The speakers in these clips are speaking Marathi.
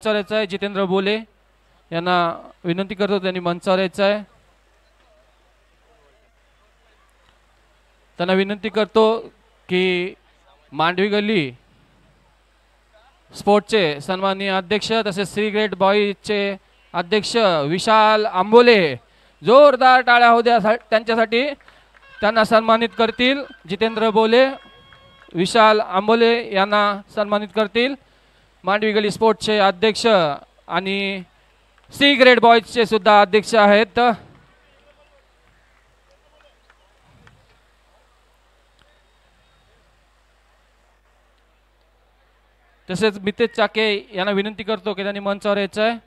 मंचावर आहे जितेंद्र बोले यांना विनंती करतो त्यांनी मंचावर यायचं आहे। त्यांना विनंती करतो की मांडवी गल्ली स्पोर्टचे सन्माननीय अध्यक्ष तसेच श्री ग्रेट बॉयजचे अध्यक्ष विशाल आंबोले जोरदार टाळ्या होऊ द्या त्यांच्यासाठी, त्यांना सन्मानित करतील। जितेंद्र बोले विशाल आंबोले यांना सन्मानित करतील। मांडवी गल्ली स्पोर्ट्सचे अध्यक्ष आणि सी ग्रेड बॉयजचे सुद्धा अध्यक्ष आहेत। तसेच मितेश चाके यांना विनंती करतो की त्यांनी मंचावर यायचं आहे।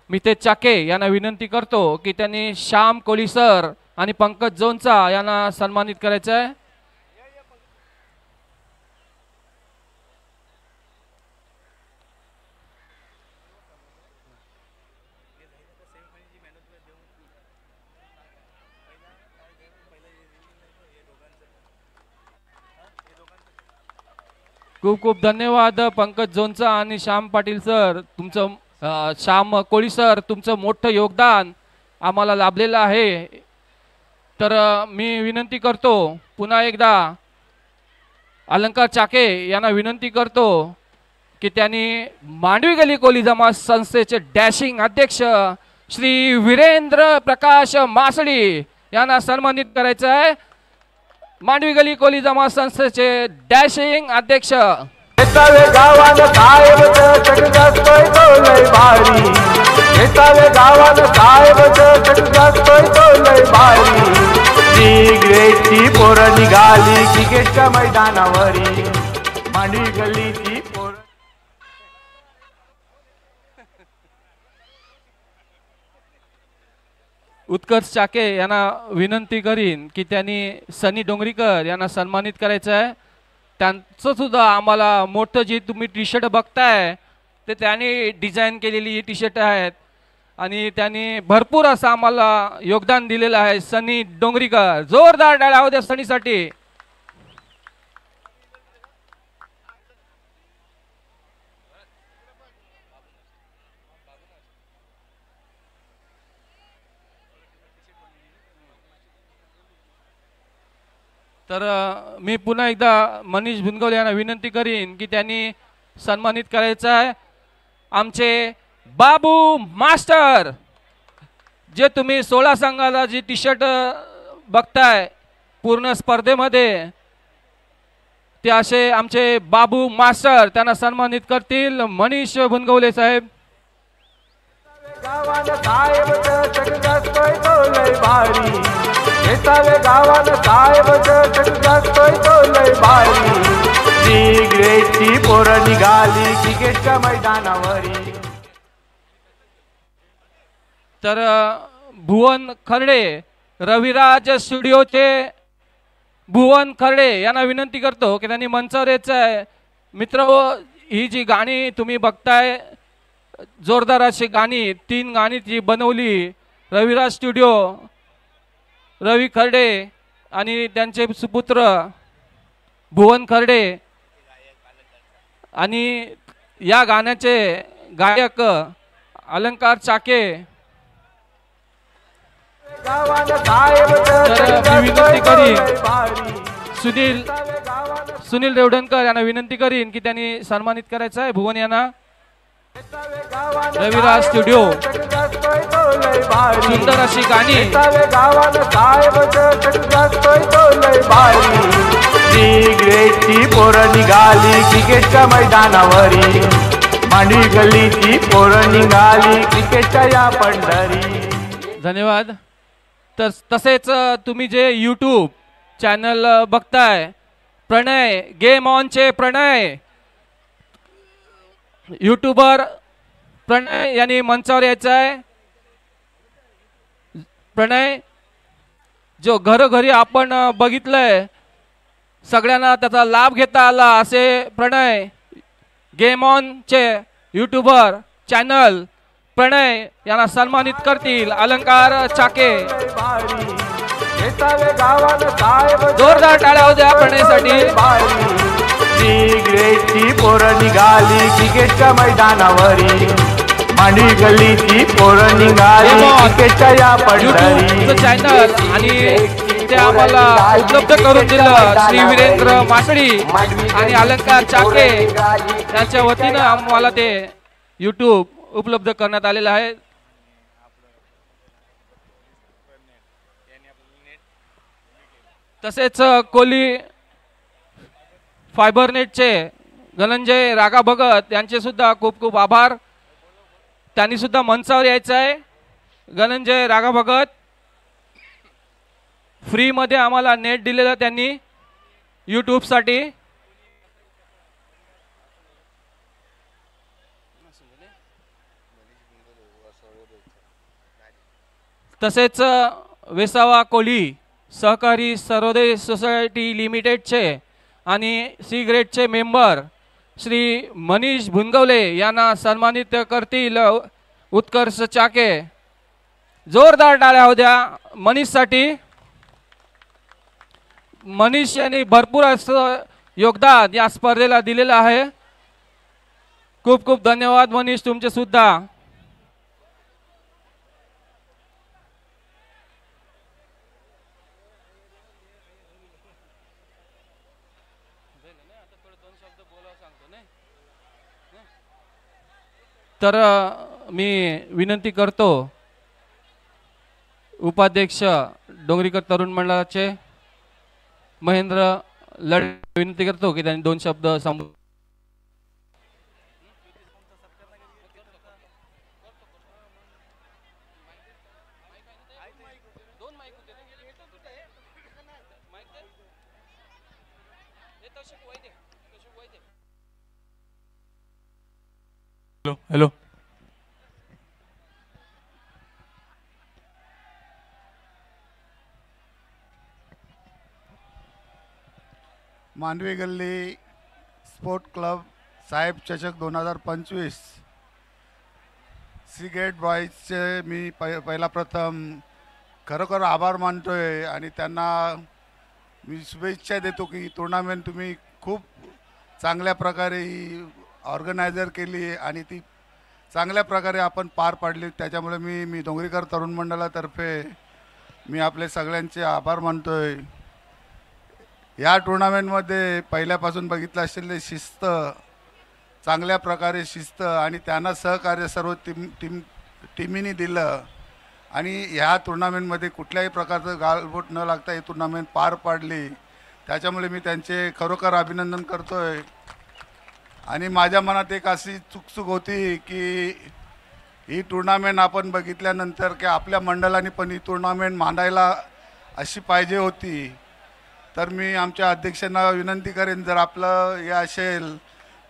मितेश चाके यांना विनंती करतो की त्यांनी श्याम कोळी सर आणि पंकज जोंचा यांना सन्मानित करायचं आहे। खूप खूप धन्यवाद पंकज जोंचा आणि श्याम पाटील सर, तुमचं श्याम कोळी सर तुमचं मोठं योगदान आम्हाला लाभलेलं आहे। तर मी विनंती करतो पुन्हा एकदा अलंकार चाके यांना विनंती करतो की त्यांनी मांडवी गल्ली कोळी जमात संस्थेचे डॅशिंग अध्यक्ष श्री वीरेंद्र प्रकाश मासडी यांना सन्मानित करायचं आहे। मांडवी गल्ली कोळी जमात संस्थेचे डॅशिंग अध्यक्ष गावान साहेब चटकास्तोय तो लय भारी, गावान साहेब चटकास्तोय तो लय भारी। ती ग्रेटची पोरं निघाली क्रिकेटच्या मैदानावरी, मांडवी गल्लीची पोरं। उत्कर्ष चाके यांना विनंती करीन की त्यांनी सनी डोंगरीकर यांना सन्मानित करायचं आहे। त्यांचं सुद्धा आम्हाला मोठं जे तुम्ही टी शर्ट बघताय ते त्यांनी डिझाईन केलेली टी शर्ट आहेत आणि त्यांनी भरपूर असं आम्हाला योगदान दिलेलं आहे। सनी डोंगरीकर जोरदार टाळ्या होऊ द्या सनीसाठी। तर मी पुन्हा एकदा मनीष भुनगवले यांना विनंती करीन की त्यांनी सन्मानित करायचं आहे आमचे बाबू मास्टर। जे तुम्ही 16 संघाला जी टी शर्ट बघताय पूर्ण स्पर्धेमध्ये ते असे आमचे बाबू मास्टर, त्यांना सन्मानित करतील मनीष भुनगवले साहेब। गावान साहेब चटकास्तोय तो लय भारी, गावान साहेब चटकास्तोय तो लय भारी। ती ग्रेटची पोरं निघाली क्रिकेटच्या मैदानावरी। तर भुवन खर्डे रविराज स्टुडिओचे भुवन खर्डे यांना विनंती करतो की त्यांनी मंचावर यायचं आहे। मित्र ही जी गाणी तुम्ही बघताय जोरदार अशी गाणी 3 गाणी जी बनवली रविराज स्टुडिओ रवी खर्डे आणि त्यांचे सुपुत्र भुवन खर्डे आणि या गाण्याचे गायक अलंकार चाके। विनंती करीन सुनील रेवडणकर यांना विनंती करीन की त्यांनी सन्मानित करायचं आहे भुवन यांना। रविराज स्टुडिओ सुंदर अशी गाणी। गावान साहेब चटकास्तोय तो लय भारी, ती ग्रेटची पोरं निघाली क्रिकेटच्या मैदानावरी, मांडवी गल्लीची पोरं निघाली क्रिकेटच्या या पंढरी। धन्यवाद। तसेच तुम्ही जे यूट्यूब चॅनल बघताय प्रणय गेम ऑनचे प्रणय यूट्यूबर प्रणय यांनी मंचावर यायचं आहे। प्रणय जो घरोघरी आपण बघितलंय सगळ्यांना त्याचा लाभ घेता आला असे प्रणय गेम ऑनचे यूट्यूबर चॅनल प्रणय यांना सन्मानित करतील अलंकार चाके। जोरदार टाळ्या होऊ द्या प्रणयसाठी। ती ग्रेटची पोरं निघाली क्रिकेटच्या मैदानावरी। मांडी गल्लीची पोरं निघाली क्रिकेटच्या या पंढरी चॅनल आणि ते आम्हाला उपलब्ध करून दिलं श्री वीरेंद्र मासडी आणि अलंकार चाके यांच्या वतीनं आम्हाला ते YouTube उपलब्ध करण्यात आलेलं आहे। तसेच कोली फायबरनेटचे धनंजय रागा भगत यांचे सुद्धा खूप खूप आभार। त्यांनी सुद्धा मंचावर यायचं आहे। धनंजय रागा भगत फ्री मध्ये आम्हाला नेट दिलेलं त्यांनी YouTube साठी। तसेच वेसावा कोली सहकारी सर्वोदय सोसायटी लिमिटेडचे आणि सी ग्रेडचे मेंबर श्री मनीष भुनगवले यांना सन्मानित करतील उत्कर्ष चाके। जोरदार टाळ्या होऊ द्या मनीषसाठी। मनीष यांनी भरपूर असं योगदान या स्पर्धेला दिलेलं आहे। खूप खूप धन्यवाद मनीष तुमचे सुद्धा। तर मी विनंती करतो उपाध्यक्ष डोंगरीकर तरुण मंडळाचे महेंद्र लड विनंती करतो की त्यांनी 2 शब्द सांगू। हॅलो मांडवी गल्ली स्पोर्ट क्लब साहेब चषक 2025 सी ग्रेड बॉयजचे मी पहिला प्रथम खरोखर आभार मानतोय आणि त्यांना मी शुभेच्छा देतो की टुर्नामेंट तुम्ही खूप चांगल्या प्रकारे ऑर्गनायझर केली आणि ती चांगल्या प्रकारे आपण पार पाडली। त्याच्यामुळे मी डोंगरीकर तरुण मंडळातर्फे मी आपले सगळ्यांचे आभार मानतोय। या टुर्नामेंटमध्ये पहिल्यापासून बघितलं असलेले शिस्त चांगल्या प्रकारे शिस्त आणि त्यांना सहकार्य सर्व टीमीने दिलं आणि ह्या टुर्नामेंटमध्ये कुठल्याही प्रकारचं गालबोट न लागता ही टुर्नामेंट पार पाडली। त्याच्यामुळे मी त्यांचे खरोखर अभिनंदन करतोय। आणि माझ्या मनात एक अशी चुकचूक होती की ही टुर्नामेंट आपण बघितल्यानंतर की आपल्या मंडळाने पण ही टुर्नामेंट मांडायला अशी पाहिजे होती। तर मी आमच्या अध्यक्षांना विनंती करेन जर आपलं हे असेल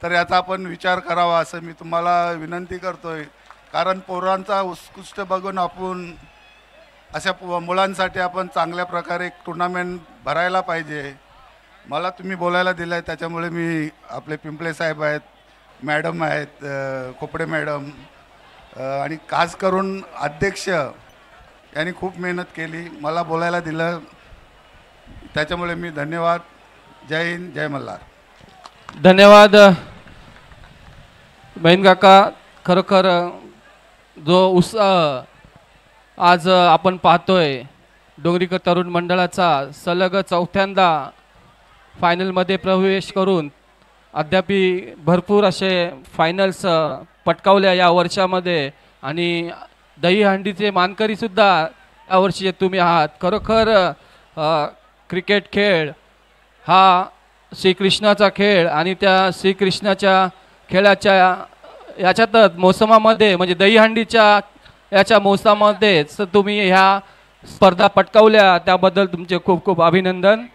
तर याचा आपण विचार करावा असं मी तुम्हाला विनंती करतोय। कारण पोरांचा उत्कृष्ट बघून आपण अशा मुलांसाठी आपण चांगल्या प्रकारे एक टुर्नामेंट भरायला पाहिजे। मला तुम्ही बोलायला दिलं आहे त्याच्यामुळे मी आपले पिंपळे साहेब आहेत, मॅडम आहेत, खोपडे मॅडम आणि खास करून अध्यक्ष यांनी खूप मेहनत केली, मला बोलायला दिलं त्याच्यामुळे मी धन्यवाद। जय हिंद, जय मल्हार। धन्यवाद बहीण काका। खरोखर जो उत्साह आज आपण पाहतोय डोंगरीकर तरुण मंडळाचा सलग 4थ्यांदा फायनलमध्ये प्रवेश करून अद्याप भरपूर असे फायनल्स पटकावल्या या वर्षामध्ये आणि दहीहंडीचे मानकरी सुद्धा या वर्षी तुम्ही आहात। खरोखर क्रिकेट खेळ हा श्रीकृष्णाचा खेळ आणि त्या श्रीकृष्णाच्या खेळाच्या याच्यातच मोसमामध्ये म्हणजे दहीहंडीच्या याच्या मोसमामध्येच तुम्ही ह्या स्पर्धा पटकावल्या त्याबद्दल तुमचे खूप खूप अभिनंदन।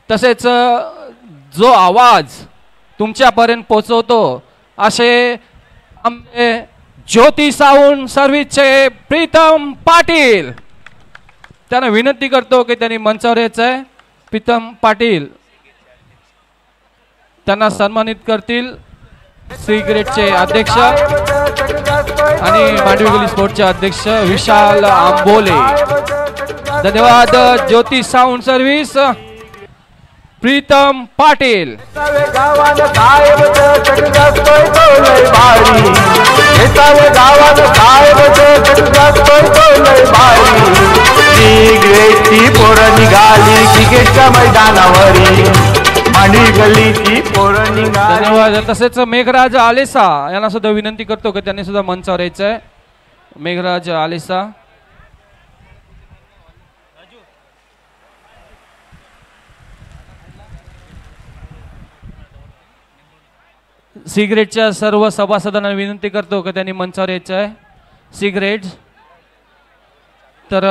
तसेच जो आवाज तुमच्यापर्यंत पोहोचवतो असे आमचे ज्योती साऊंड सर्व्हिसचे प्रीतम पाटील त्यांना विनंती करतो की त्यांनी मंचावर यायचं आहे। प्रीतम पाटील त्यांना सन्मानित करतील सी ग्रेडचे अध्यक्ष आणि मांडवी गल्ली स्पोर्टचे अध्यक्ष विशाल आंबोले। धन्यवाद ज्योती साऊंड सर्व्हिस प्रीतम पाटील. गावात साहेब चटक जास्तोय तो लय भारी. गावात साहेब चटक जास्तोय तो लय भारी. सिगरेटची पोरं निघाली क्रिकेटच्या मैदानावरी. मांडवी गल्लीची पोरं निघाली. धन्यवाद. तसेच मेघराज आलेसा यांना सुद्धा विनंती करतो की त्यांनी सुद्धा मंचावर यायचंय. मेघराज आलेसा. सिगरेटच्या सर्व सभासदांना विनंती करतो की त्यांनी मंचावर यायचं आहे. सिगरेट. तर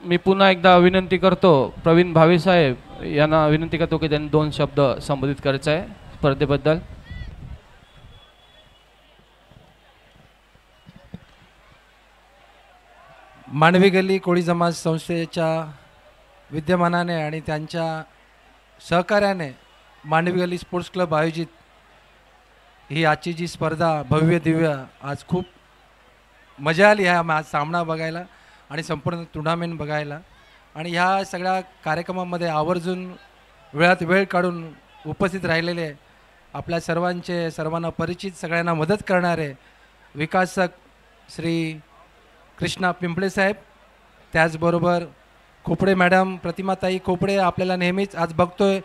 मी पुन्हा एकदा विनंती करतो प्रवीण भावे साहेब यांना विनंती करतो की त्यांनी 2 शब्द संबोधित करायचं आहे स्पर्धेबद्दल. मांडवी गल्ली कोळी समाज संस्थेच्या विद्यमानाने आणि त्यांच्या सहकार्याने मांडवी गल्ली स्पोर्ट्स क्लब आयोजित ही आजची जी स्पर्धा भव्य दिव्य, आज खूप मजा आली आहे आज सामना बघायला आणि संपूर्ण टुर्नामेंट बघायला. आणि ह्या सगळ्या कार्यक्रमामध्ये आवर्जून वेळात वेळ काढून उपस्थित राहिलेले आपल्या सर्वांना परिचित सगळ्यांना मदत करणारे विकासक श्री कृष्णा पिंपळे साहेब, त्याचबरोबर खोपडे मॅडम, प्रतिमाताई खोपडे आपल्याला नेहमीच आज बघतोय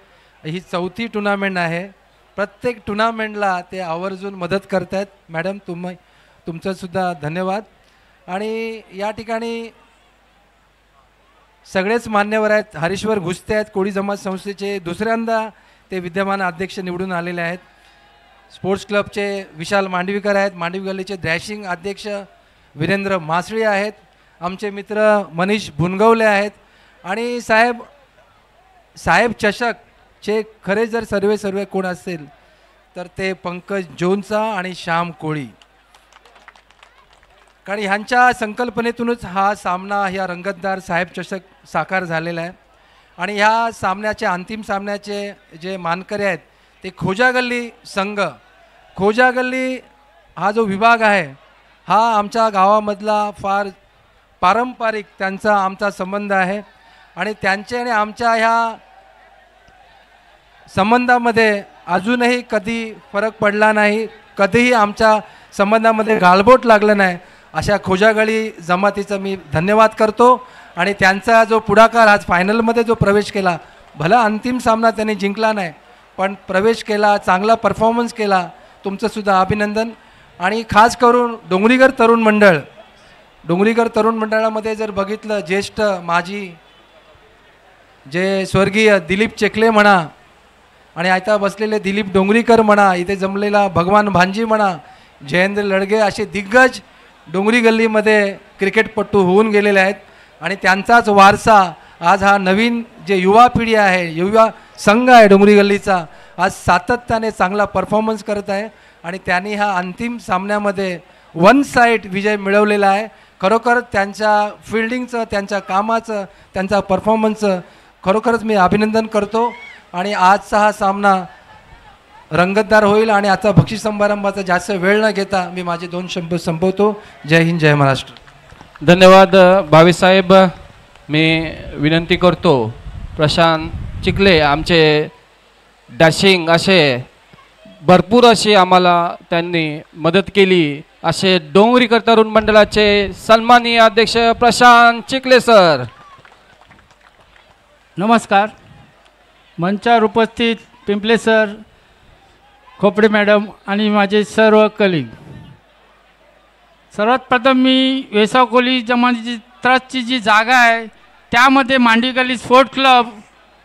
ही 4थी टुर्नामेंट आहे. प्रत्येक टुर्नामेंटला ते आवर्जून मदत करत आहेत. मॅडम तुमचंसुद्धा धन्यवाद. आणि या ठिकाणी सगळेच मान्यवर आहेत. हरीश्वर घुसते आहेत, कोळी समाज संस्थेचे दुसऱ्यांदा ते विद्यमान अध्यक्ष निवडून आलेले आहेत. स्पोर्ट्स क्लबचे विशाल मांडवीकर आहेत. मांडवी गल्लीचे ड्रॅशिंग अध्यक्ष वीरेंद्र मासळी आहेत. आमचे मित्र मनीष भुनगवले आहेत. आणि साहेब चषकचे खरे जर सर्वे कोण असेल तर ते पंकज जोनचा आणि श्याम कोळी, कारण ह्यांच्या संकल्पनेतूनच हा सामना, ह्या रंगतदार साहेब चषक साकार झालेला आहे. आणि ह्या सामन्याचे अंतिम सामन्याचे जे मानकरी आहेत ते खोजा गल्ली संघ. खोजा गल्ली हा जो विभाग आहे हा आमच्या गावामधला फार पारंपरिक त्यांचा आमचा संबंध आहे. आणि त्यांचे आणि आमच्या ह्या संबंधामध्ये अजूनही कधी फरक पडला नाही, कधीही आमच्या संबंधामध्ये गाळबोट लागलं नाही. अशा खोजागळी जमातीचा मी धन्यवाद करतो. आणि त्यांचा जो पुढाकार आज फायनलमध्ये जो प्रवेश केला, भला अंतिम सामना त्यांनी जिंकला नाही पण प्रवेश केला, चांगला परफॉर्मन्स केला, तुमचंसुद्धा अभिनंदन. आणि खास करून डोंगरीगर तरुण मंडळामध्ये जर बघितलं, ज्येष्ठ माजी जे स्वर्गीय दिलीप चेकले म्हणा आणि आता बसलेले दिलीप डोंगरीकर म्हणा, इथे जमलेला भगवान भांजी म्हणा, जयेंद्र लडगे, असे दिग्गज डोंगरी गल्लीमध्ये क्रिकेटपटू होऊन गेलेले आहेत. आणि त्यांचाच वारसा आज हा नवीन जे युवा पिढी आहे, युवा संघ आहे डोंगरी गल्लीचा, आज सातत्याने चांगला परफॉर्मन्स करत आहे. आणि त्यांनी हा अंतिम सामन्यामध्ये 1 साइड विजय मिळवलेला आहे. खरोखर त्यांच्या फिल्डिंगचं, त्यांच्या कामाचं, त्यांच्या परफॉर्मन्सचं खरोखरच मी अभिनंदन करतो. आणि आजचा हा सामना रंगतदार होईल. आणि आजचा बक्षीस समारंभाचा जास्त वेळ न घेता मी माझे 2 शब्द संपवतो. जय हिंद, जय महाराष्ट्र. धन्यवाद भावे साहेब. मी विनंती करतो प्रशांत चिखले, आमचे डॅशिंग असे भरपूर अशी आम्हाला त्यांनी मदत केली, असे डोंगरीकर तरुण मंडळाचे सन्माननीय अध्यक्ष प्रशांत चिखले सर. नमस्कार. मंचावर उपस्थित पिंपले सर, खोपडे मॅडम आणि माझे सर्व कलिग, सर्वात प्रथम मी वेसाव कोळी जमातीची ट्रस्टची जी जागा आहे त्यामध्ये मांडवी गल्ली स्पोर्ट क्लब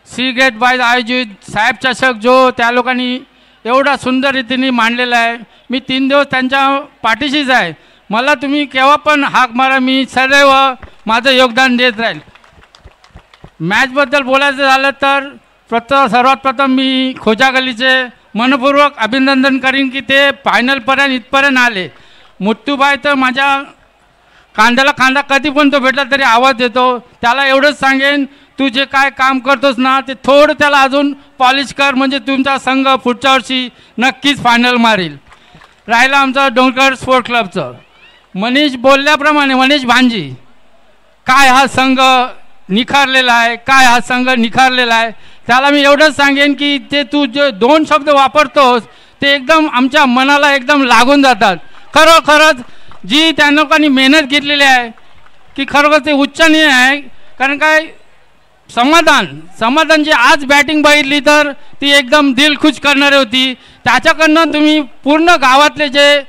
सिगरेट बाय आयोजित साहेब चषक जो त्या लोकांनी एवढा सुंदर रीतीने मांडलेला आहे, मी 3 दिवस त्यांच्या पाठीशीच आहे. मला तुम्ही केव्हा पण हाक मारा, मी सदैव माझं योगदान देत राहील. मॅचबद्दल बोलायचं झालं तर सर्वात प्रथम मी खोजा गल्लीचे मनपूर्वक अभिनंदन करीन की ते फायनलपर्यंत इथपर्यंत आले. मुत्तूबाई तर माझ्या कांद्याला कांदा कधी पण तो भेटला तरी आवाज देतो. त्याला एवढंच सांगेन, तू जे काय काम करतोस ना ते थोडं त्याला अजून पॉलिश कर, म्हणजे तुमचा संघ पुढच्या वर्षी नक्कीच फायनल मारील. राहिला आमचा डोंगरकर स्पोर्ट क्लबचं, मनीष बोलल्याप्रमाणे मनीष भांजी, काय हा संघ निखारलेला आहे, काय हा संघ निखारलेला आहे. त्याला मी एवढंच सांगेन की ते तू जे 2 शब्द वापरतोस ते एकदम आमच्या मनाला एकदम लागून जातात. खरोखरच जी त्या लोकांनी मेहनत घेतलेली आहे की खरोखर ते उच्चनीय आहे. कारण काय समाधानची आज बॅटिंग बघितली तर ती एकदम दिल खुश करणारी होती. त्याच्याकडनं तुम्ही पूर्ण गावातले जे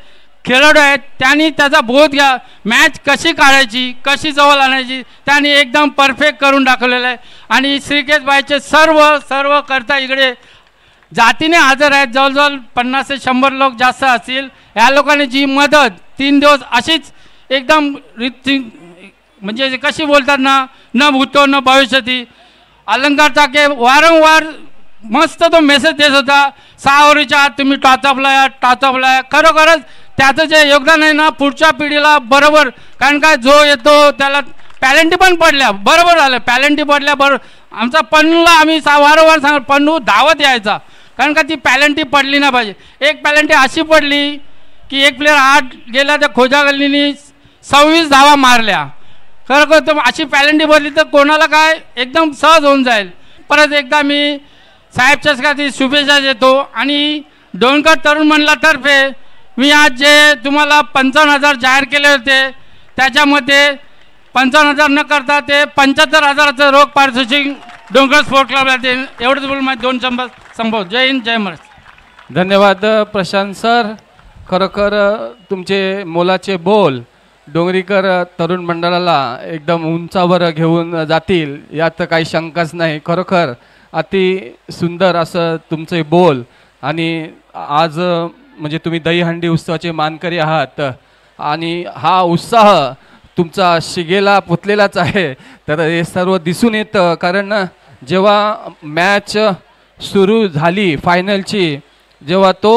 खेळाडू आहेत त्यांनी त्याचा बोध घ्या. मॅच कशी काढायची, कशी जवळ आणायची त्यांनी एकदम परफेक्ट करून दाखवलेलं आहे. आणि श्रीकेशबाईचे सर्व करता इकडे जातीने हजर आहेत. जवळजवळ 50 ते 100 लोक जास्त असतील. या लोकांनी जी मदत 3 दिवस अशीच एकदम म्हणजे कशी बोलतात ना, न भूतो न भविष्यती. अलंकार टाके वारंवार मस्त तो मेसेज देत होता, 6 ओव्हरच्या आत तुम्ही टॉचअपला या. खरोखरच त्याचं जे योगदान आहे ना पुढच्या पिढीला बरोबर. कारण काय जो येतो त्याला पॅलेंटी पण पडल्या, बरोबर झालं. पॅलेंटी पडल्या बरोबर. आमचा पन्नूला आम्ही वारंवार सांग पन्नू धावत यायचा. कारण का ती पॅलेंटी पडली नाही पाहिजे. एक पॅलेंटी अशी पडली की एक प्लेअर आत गेला, त्या खोजा गल्लीनी 26 धावा मारल्या. खरोखर तर अशी पॅलेंटी भरली तर कोणाला काय एकदम सहज होऊन जाईल. परत एकदा मी साहेबच्याच का शुभेच्छा देतो. आणि डोणकर तरुण मंडळातर्फे मी आज जे तुम्हाला 55,000 जाहीर केले होते त्याच्यामध्ये 55,000 न करता ते 75,000चं रोख पारितोषिक डोंगर स्पोर्ट क्लबला ते एवढंच बोलून माझे 2 शब्द संभव. जय हिंद, जय महाराष्ट्र. धन्यवाद प्रशांत सर. खरोखर तुमचे मोलाचे बोल डोंगरीकर तरुण मंडळाला एकदम उंचावर घेऊन जातील यात काही शंकाच नाही. खरोखर अति सुंदर असं तुमचे बोल. आणि आज म्हणजे तुम्ही दहीहंडी उत्सवाचे मानकरी आहात आणि हा उत्साह तुमचा शिगेला पुतलेलाच आहे. तर हे सर्व दिसून येतं. कारण जेव्हा मॅच सुरू झाली फायनलची, जेव्हा तो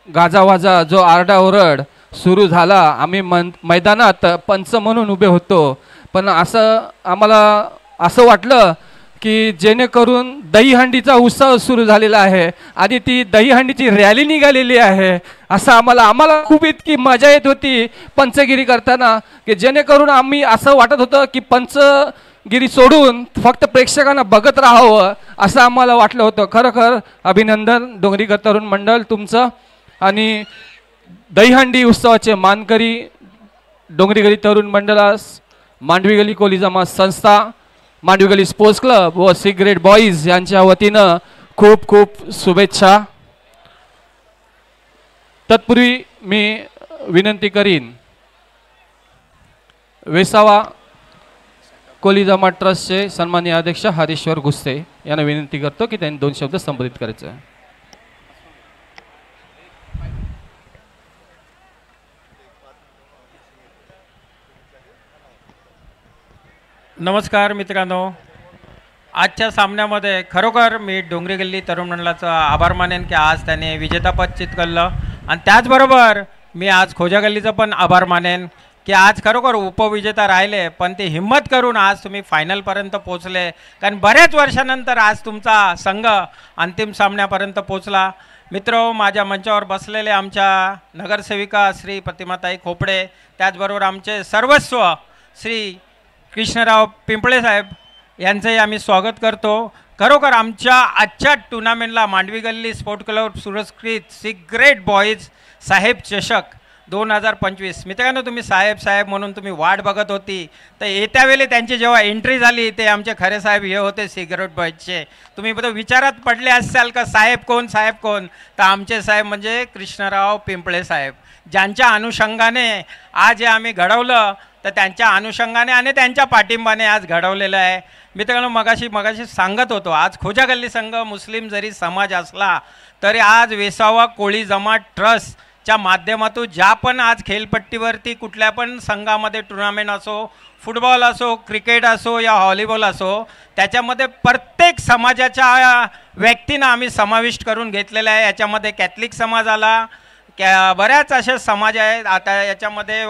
गाजावाजा जो आरडाओरड सुरू झाला, आम्ही मैदानात पंच म्हणून उभे होतो. पण आम्हाला असं वाटलं की जेणेकरून दहीहंडीचा उत्सव सुरू झालेला आहे आणि ती दहीहंडीची रॅली निघालेली आहे. असं आम्हाला खूप इतकी मजा येत होती पंचगिरी करताना की जेणेकरून आम्ही असं वाटत होतं की पंचगिरी सोडून फक्त प्रेक्षकांना बघत राहावं असं आम्हाला वाटलं होतं. खरोखर अभिनंदन डोंगरीकर तरुण मंडळ तुमचं. आणि दहीहंडी उत्सवाचे मानकरी डोंगरी गली तरुण मंडळास मांडवी गली कोली जमात संस्था, मांडवी गली स्पोर्ट्स क्लब व सिगरेट बॉईज यांच्या वतीनं खूप खूप शुभेच्छा. तत्पूर्वी मी विनंती करीन वेसावा कोली जमात ट्रस्टचे सन्माननीय अध्यक्ष हरीश्वर गुस्ते यांना विनंती करतो की त्यांनी 2 शब्द संबोधित करायचे. नमस्कार मित्रांनो. आजच्या सामन्यामध्ये खरोखर मी डोंगरी गल्ली तरुण मंडळाचा आभार मानेन की आज त्याने विजेतापद चितकवलं. आणि त्याचबरोबर मी आज खोजा गल्लीचं पण आभार मानेन की आज खरोखर उपविजेता राहिले पण ते हिम्मत करून आज तुम्ही फायनलपर्यंत पोचले. कारण बऱ्याच वर्षानंतर आज तुमचा संघ अंतिम सामन्यापर्यंत पोचला. मित्र, माझ्या मंचावर बसलेले आमच्या नगरसेविका श्री प्रतिमाताई खोपडे, त्याचबरोबर आमचे सर्वस्व श्री कृष्णराव पिंपळे साहेब यांचंही आम्ही स्वागत करतो. खरोखर आमच्या आजच्या टुर्नामेंटला मांडवी गल्ली स्पोर्ट क्लब पुरस्कृत सिगरेट बॉईज साहेब चषक 2025. मित्रांनो, तुम्ही साहेब म्हणून तुम्ही वाट बघत होती तर येत्या वेळी त्यांची जेव्हा एंट्री झाली ते आमचे खरे साहेब हे होते सिगरेट बॉईजचे. तुम्ही बघा विचारात पडले असाल का साहेब कोण. तर आमचे साहेब म्हणजे कृष्णराव पिंपळे साहेब, ज्यांच्या अनुषंगाने आज हे आम्ही घडवलं. तर त्यांच्या अनुषंगाने आणि त्यांच्या पाठिंबाने आज घडवलेलं आहे. मित्रांनो, मगाशी सांगत होतो आज खोजा गल्ली संघ मुस्लिम जरी समाज असला तरी आज वेसावा कोळी जमात ट्रस्टच्या माध्यमातून ज्या पण आज खेळपट्टीवरती कुठल्या पण संघामध्ये टुर्नामेंट असो, फुटबॉल असो, क्रिकेट असो या व्हॉलीबॉल असो, त्याच्यामध्ये प्रत्येक समाजाच्या व्यक्तींना आम्ही समाविष्ट करून घेतलेलं आहे. याच्यामध्ये कॅथलिक समाज आला, बऱ्याच असे समाज आहेत. आता याच्यामध्ये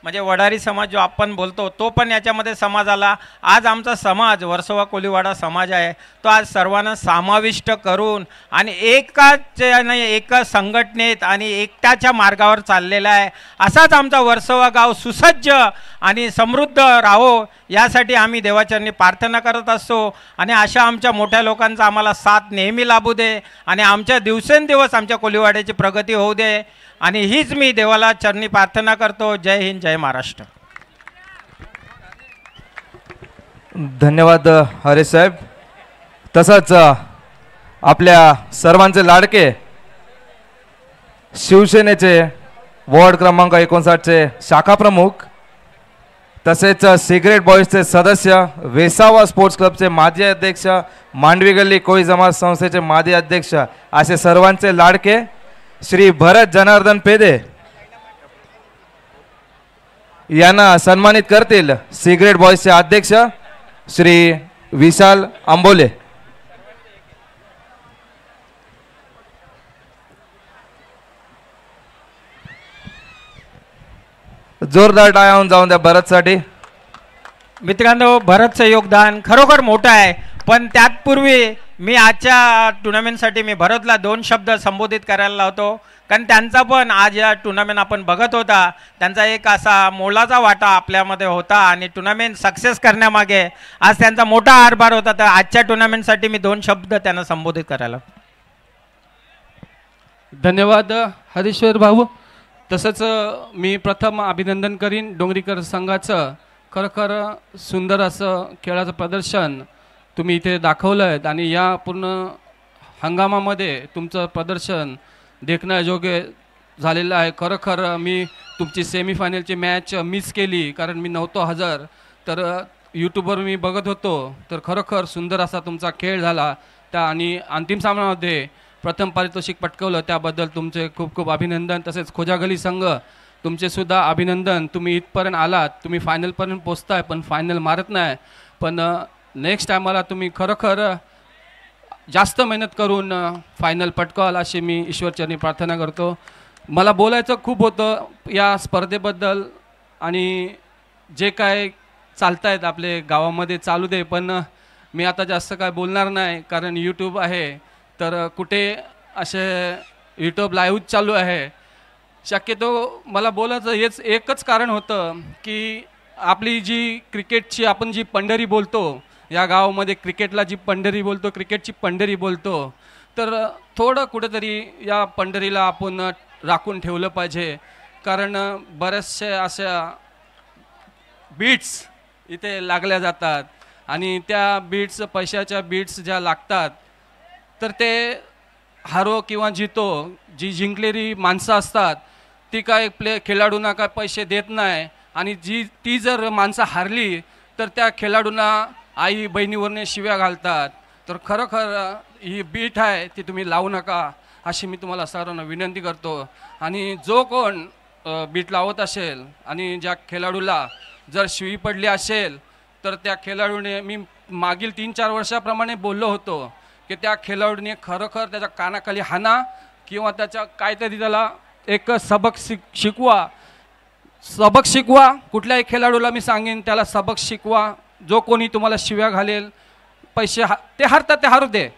म्हणजे वडारी समाज जो आपण बोलतो तो पण याच्यामध्ये समाज आला. आज आमचा समाज वर्सोवा कोलीवाडा समाज आहे तो आज सर्वांना समाविष्ट करून आणि एका संघटनेत आणि एकट्याच्या मार्गावर चाललेला आहे. असाच आमचा वर्सोवा गाव सुसज्ज आणि समृद्ध राहो यासाठी आम्ही देवाचरणी प्रार्थना करत असतो आणि अशा आमच्या मोठ्या लोकांचा आम्हाला साथ नेहमी लाभू दे आणि आमच्या दिवसेंदिवस आमच्या कोलीवाड्याची प्रगती होऊ दे आणि हीच मी देवाला चरणी प्रार्थना करतो. जय हिंद, जय महाराष्ट्र. धन्यवाद हरेश साहेब. तसंच आपल्या सर्वांचे लाडके शिवसेनेचे वॉर्ड क्रमांक 59चे शाखा प्रमुख तसेच सिगरेट बॉईजचे सदस्य, वेसावा स्पोर्ट्स क्लबचे माजी अध्यक्ष, मांडवी गल्ली कोळी समाज संस्थेचे माजी अध्यक्ष असे सर्वांचे लाडके श्री भरत जनार्दन पेदे यांना सन्मानित करतील सिगरेट बॉईजचे अध्यक्ष श्री विशाल आंबोले. जोरदार टाळ्या होऊन जाऊन द्या भरतसाठी. मित्रांनो, भरतचं योगदान खरोखर मोठं आहे, पण त्यातपूर्वी मी आजच्या टुर्नामेंटसाठी मी भरतला 2 शब्द संबोधित करायला लावतो, कारण त्यांचा पण आज या टुर्नामेंट आपण बघत होता, त्यांचा एक असा मोलाचा वाटा आपल्यामध्ये होता आणि टुर्नामेंट सक्सेस करण्यामागे आज त्यांचा मोठा हातभार होता. तर आजच्या टुर्नामेंटसाठी मी 2 शब्द त्यांना संबोधित करायला. धन्यवाद हरीश्वर भाऊ. तसंच मी प्रथम अभिनंदन करीन डोंगरीकर संघाचं. खरोखर सुंदर असं खेळाचं प्रदर्शन तुम्ही इथे दाखवलं आहे आणि या पूर्ण हंगामामध्ये तुमचं प्रदर्शन देखण्याजोगे झालेलं आहे. खरोखर मी तुमची सेमीफायनलची मॅच मिस केली कारण मी नव्हतो हजर, तर यूट्यूबवर मी बघत होतो. तर खरोखर सुंदर असा तुमचा खेळ झाला त्या आणि अंतिम सामन्यामध्ये प्रथम पारितोषिक पटकवलं त्याबद्दल तुमचे खूप खूप अभिनंदन. तसेच खोजागली संघ तुमचेसुद्धा अभिनंदन. तुम्ही इथपर्यंत आलात, तुम्ही फायनलपर्यंत पोचताय पण फायनल मारत नाही. पण नेक्स्ट टायमाला तुम्ही खरोखर जास्त मेहनत करून फायनल पटकावाल अशी मी ईश्वरचरणी प्रार्थना करतो. मला बोलायचं खूप होतं या स्पर्धेबद्दल आणि जे काय चालतायत आपले गावामध्ये चालू दे, पण मी आता जास्त काय बोलणार नाही कारण यूट्यूब आहे. तर कुठे असे यूट्यूब लाईव्ह चालू आहे. शक्यतो मला बोलायचं हेच एकच कारण होतं की आपली जी क्रिकेटची आपण जी पंढरी बोलतो, या गावामध्ये क्रिकेटला जी पंढरी बोलतो, क्रिकेटची पंढरी बोलतो, तर थोडं कुठेतरी या पंढरीला आपण राखून ठेवलं पाहिजे. कारण बऱ्याचशा अशा बीट्स इथे लागल्या जातात आणि त्या बीट्स, पैशाच्या बीट्स ज्या लागतात, तर ते हारो किंवा जितो जी जिंकलेली माणसं असतात ती काय खेळाडूंना काय पैसे देत नाही आणि ती जर माणसं हारली तर त्या खेळाडूंना आई बहिणीवरने शिव्या घालतात. तर खरोखर ही बीट आहे ती तुम्ही लावू नका अशी मी तुम्हाला सर्वांना विनंती करतो. आणि जो कोण बीट लावत असेल आणि ज्या खेळाडूला जर शिवी पडली असेल तर त्या खेळाडूने, मी मागील 3-4 वर्षाप्रमाणे बोललो होतो की त्या खेळाडूने खरोखर त्याच्या कानाखाली हाना किंवा त्याच्या काहीतरी त्याला एक सबक शिकवा. कुठल्याही खेळाडूला मी सांगेन त्याला सबक शिकवा. जो कोणी तुम्हाला शिव्या घालेल, पैसे ते हारतात ते हारू दे,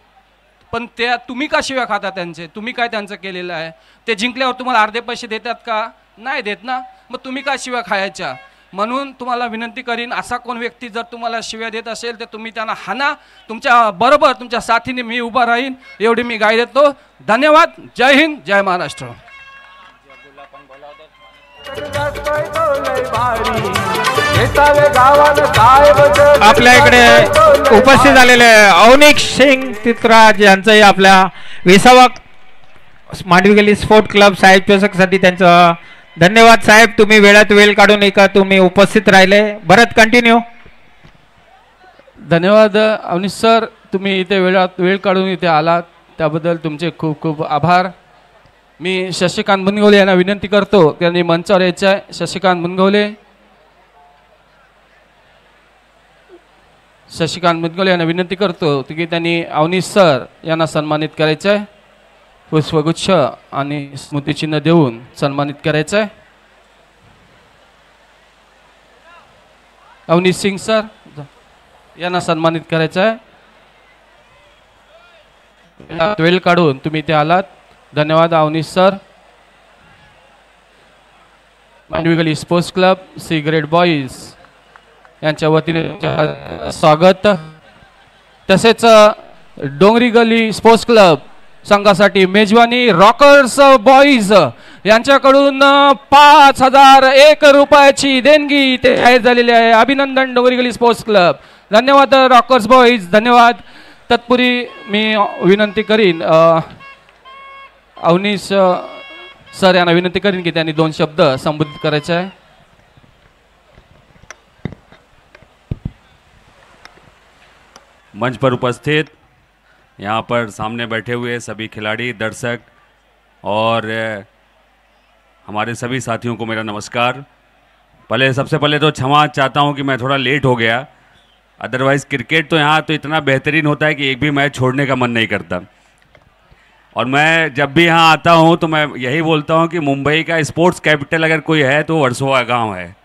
पण त्या तुम्ही का शिव्या खाता त्यांचे? तुम्ही काय त्यांचं केलेलं आहे? ते जिंकल्यावर तुम्हाला अर्धे पैसे देतात का? नाही देत ना. मग तुम्ही काय शिव्या खायच्या? म्हणून तुम्हाला विनंती करीन, असा कोण व्यक्ती जर तुम्हाला शिव्या देत असेल तर तुम्ही त्यांना हाना. तुमच्या बरोबर तुमच्या साथीने मी उभा राहीन एवढी मी ग्वाही देतो. धन्यवाद. जय हिंद, जय महाराष्ट्र. आपल्या इकडे उपस्थित झालेले अवनिक सिंग तितराज यांचंही आपल्या विसावा मांडवी गल्ली स्पोर्ट क्लब साहेब चषकसाठी त्यांचं धन्यवाद. साहेब, तुम्ही वेळात वेळ काढून एका तुम्ही उपस्थित राहिले. भरत, कंटिन्यू. धन्यवाद अवनीश सर, तुम्ही इथे वेळात वेळ काढून इथे आलात त्याबद्दल तुमचे खूप खूप आभार. मी शशिकांत मुनगवले यांना विनंती करतो की त्यांनी मंचावर यायचं आहे. शशिकांत मुनगवले यांना विनंती करतो की त्यांनी अवनीश सर यांना सन्मानित करायचं आहे. पुष्पगुच्छ आणि स्मृतिचिन्ह देऊन सन्मानित करायचं आहे. अवनीश सिंग सर यांना सन्मानित करायचं आहे. वेळ काढून तुम्ही इथे आलात. धन्यवाद Avneesh sir. Mandvi Gali sports club C grade boys यांच्या वतीने स्वागत. तसेच डोंगरी गली स्पोर्ट्स क्लब संघासाठी मेजवानी रॉकर्स बॉईज यांच्याकडून 5,001 रुपयाची देणगी ते जाहीर झालेली आहे. अभिनंदन डोंगरी गली स्पोर्ट्स क्लब. धन्यवाद रॉकर्स बॉईज, धन्यवाद. तत्पूर्वी मी विनंती करीन अवनीश सर यांना विनंती करीन की त्यांनी 2 शब्द संबोधित करायचे आहे. मंच पर उपस्थित यहाँ पर सामने बैठे हुए सभी खिलाड़ी, दर्शक और हमारे सभी साथियों को मेरा नमस्कार. सबसे पहले तो क्षमा चाहता हूँ कि मैं थोड़ा लेट हो गया. अदरवाइज़ क्रिकेट तो यहाँ तो इतना बेहतरीन होता है कि एक भी मैच छोड़ने का मन नहीं करता. और मैं जब भी यहाँ आता हूँ तो मैं यही बोलता हूँ कि मुंबई का स्पोर्ट्स कैपिटल अगर कोई है तो वर्सोवा गांव है.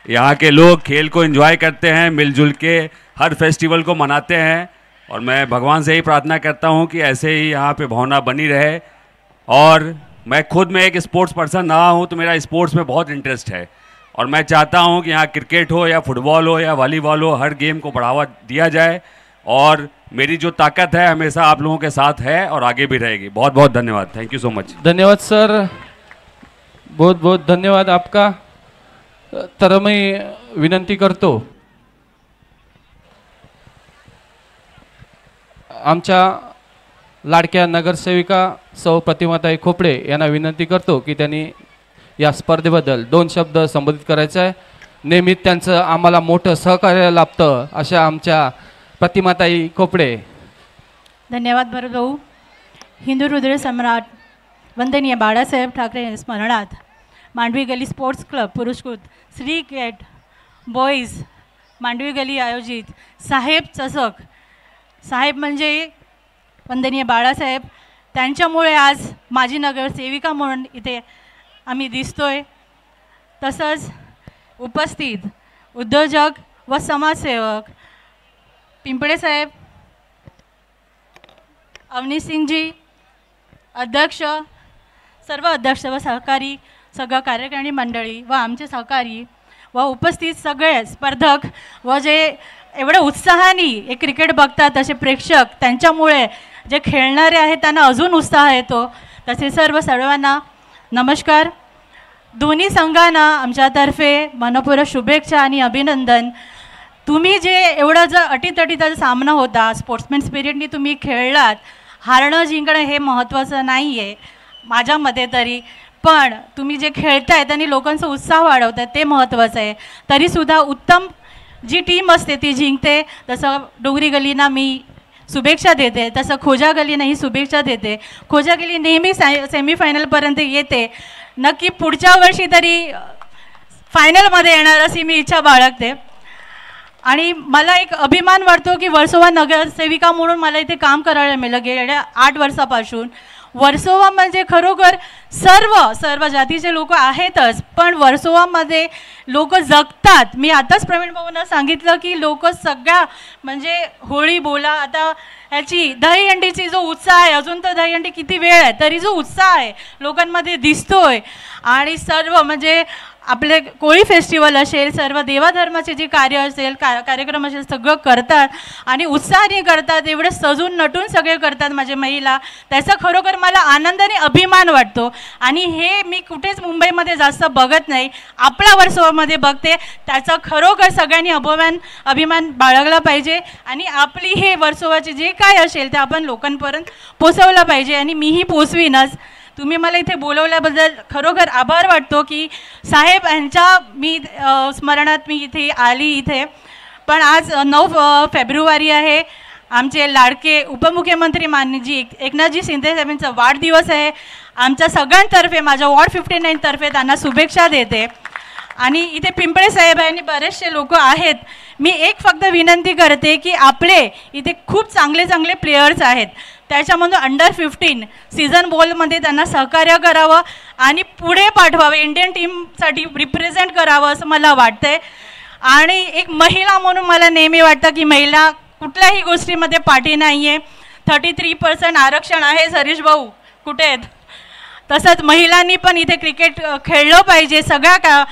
यहाँ के लोग खेल को एंजॉय करते हैं, मिलजुल के हर फेस्टिवल को मनाते हैं. और मैं भगवान से ही प्रार्थना करता हूँ कि ऐसे ही यहाँ पे भावना बनी रहे. और मैं खुद में एक स्पोर्ट्स पर्सन रहा हूँ तो मेरा स्पोर्ट्स में बहुत इंटरेस्ट है. और मैं चाहता हूँ कि यहाँ क्रिकेट हो या फुटबॉल हो या वॉलीबॉल हो, हर गेम को बढ़ावा दिया जाए. और मेरी जो ताकत है हमेशा आप लोगों के साथ है और आगे भी रहेगी. बहुत बहुत धन्यवाद. Thank you so much. धन्यवाद सर, बहुत बहुत धन्यवाद आपका. तर मी विनंती करतो आमच्या लाडक्या नगरसेविका सौ प्रतिमाताई खोपडे यांना विनंती करतो की त्यांनी या स्पर्धेबद्दल 2 शब्द संबोधित करायचे आहे. नेहमीच त्यांचं आम्हाला मोठं सहकार्य लाभतं अशा आमच्या प्रतिमाताई खोपडे. धन्यवाद भरत भाऊ. हिंदू हृदय सम्राट वंदनीय बाळासाहेब ठाकरे स्मरणार्थ मांडवी गली स्पोर्ट्स क्लब पुरस्कृत श्री गेट बॉईज मांडवी गली आयोजित साहेब चषक. साहेब म्हणजे वंदनीय बाळासाहेब, त्यांच्यामुळे आज माजी नगरसेविका म्हणून इथे आम्ही दिसतोय. तसंच उपस्थित उद्योजक व समाजसेवक पिंपळे साहेब, अवनीश सिंगजी, अध्यक्ष, सर्व अध्यक्ष व सहकारी, सगळं कार्यकारिणी मंडळी व आमचे सहकारी व उपस्थित सगळे स्पर्धक व जे एवढ्या उत्साहाने हे क्रिकेट बघतात असे प्रेक्षक, त्यांच्यामुळे जे खेळणारे आहेत त्यांना अजून उत्साह येतो. तसे सर्वांना नमस्कार. दोन्ही संघांना आमच्यातर्फे मनपूर्वक शुभेच्छा आणि अभिनंदन. तुम्ही जे एवढा जर अटीतटीचा सामना होता, स्पोर्ट्समॅन स्पिरिटनी तुम्ही खेळलात. हारणं जिंकणं हे महत्त्वाचं नाही आहे माझ्या मते तरी, पण तुम्ही जे खेळताय त्यांनी लोकांचा उत्साह वाढवताय ते महत्त्वाचं आहे. तरीसुद्धा उत्तम जी टीम असते ती जिंकते. तसं डोंगरी गलींना मी शुभेच्छा देते, तसं खोजा गलींनाही शुभेच्छा देते. खोजा गली नेहमी सेमीफायनलपर्यंत येते. नक्की पुढच्या वर्षी तरी फायनलमध्ये येणार अशी मी इच्छा बाळगते. आणि मला एक अभिमान वाटतो की वर्सोवा नगरसेविका म्हणून मला इथे काम करायला मिळालं गेल्या 8 वर्षापासून. वर्सोवा म्हणजे खरोखर सर्व जातीचे लोक आहेतच, पण वर्सोवामध्ये लोक जगतात. मी आताच प्रवीण भाऊंना सांगितलं की लोक सगळ्या म्हणजे होळी बोला, आता ह्याची दहीहंडीची जो उत्साह आहे, अजून तर दहीहंडी किती वेळ आहे तरी जो उत्साह आहे लोकांमध्ये दिसतोय. आणि सर्व म्हणजे आपले कोळी फेस्टिवल असेल, सर्व देवाधर्माचे जे कार्य असेल, कार्यक्रम असेल, सगळं करतात आणि उत्साहाने करतात. एवढे सजून नटून सगळे करतात माझे महिला. त्याचा खरोखर मला आनंद आणि अभिमान वाटतो. आणि हे मी कुठेच मुंबईमध्ये जास्त बघत नाही, आपल्या वर्सोवामध्ये बघते. त्याचा खरोखर सगळ्यांनी अभिमान बाळगला पाहिजे. आणि आपली हे वर्सोवाचे जे काय असेल ते आपण लोकांपर्यंत पोचवलं पाहिजे. आणि मीही पोचवीनच. तुम्ही मला इथे बोलवल्याबद्दल खरोखर आभार वाटतो की साहेब यांच्या मी स्मरणात मी इथे आली इथे. पण आज 9 फेब्रुवारी आहे. आमचे लाडके उपमुख्यमंत्री माननीय एकनाथजी शिंदे साहेबांचा वाढदिवस आहे. आमच्या सगळ्यांतर्फे, माझ्या वॉर्ड 59 तर्फे त्यांना शुभेच्छा देते. आणि इथे पिंपळे साहेब आणि बरेचसे लोक आहेत. मी एक फक्त विनंती करते की आपले इथे खूप चांगले प्लेयर्स आहेत, त्याच्यामधून अंडर 15 सीझन बॉलमध्ये त्यांना सहकार्य करावं आणि पुढे पाठवावं, इंडियन टीमसाठी रिप्रेझेंट करावं असं मला वाटतंय. आणि एक महिला म्हणून मला नेहमी वाटतं की महिला कुठल्याही गोष्टीमध्ये पाठी नाही आहे. 33% आरक्षण आहे. हरीश भाऊ कुठे आहेत? तसंच महिलांनी पण इथे क्रिकेट खेळलं पाहिजे. सगळ्या का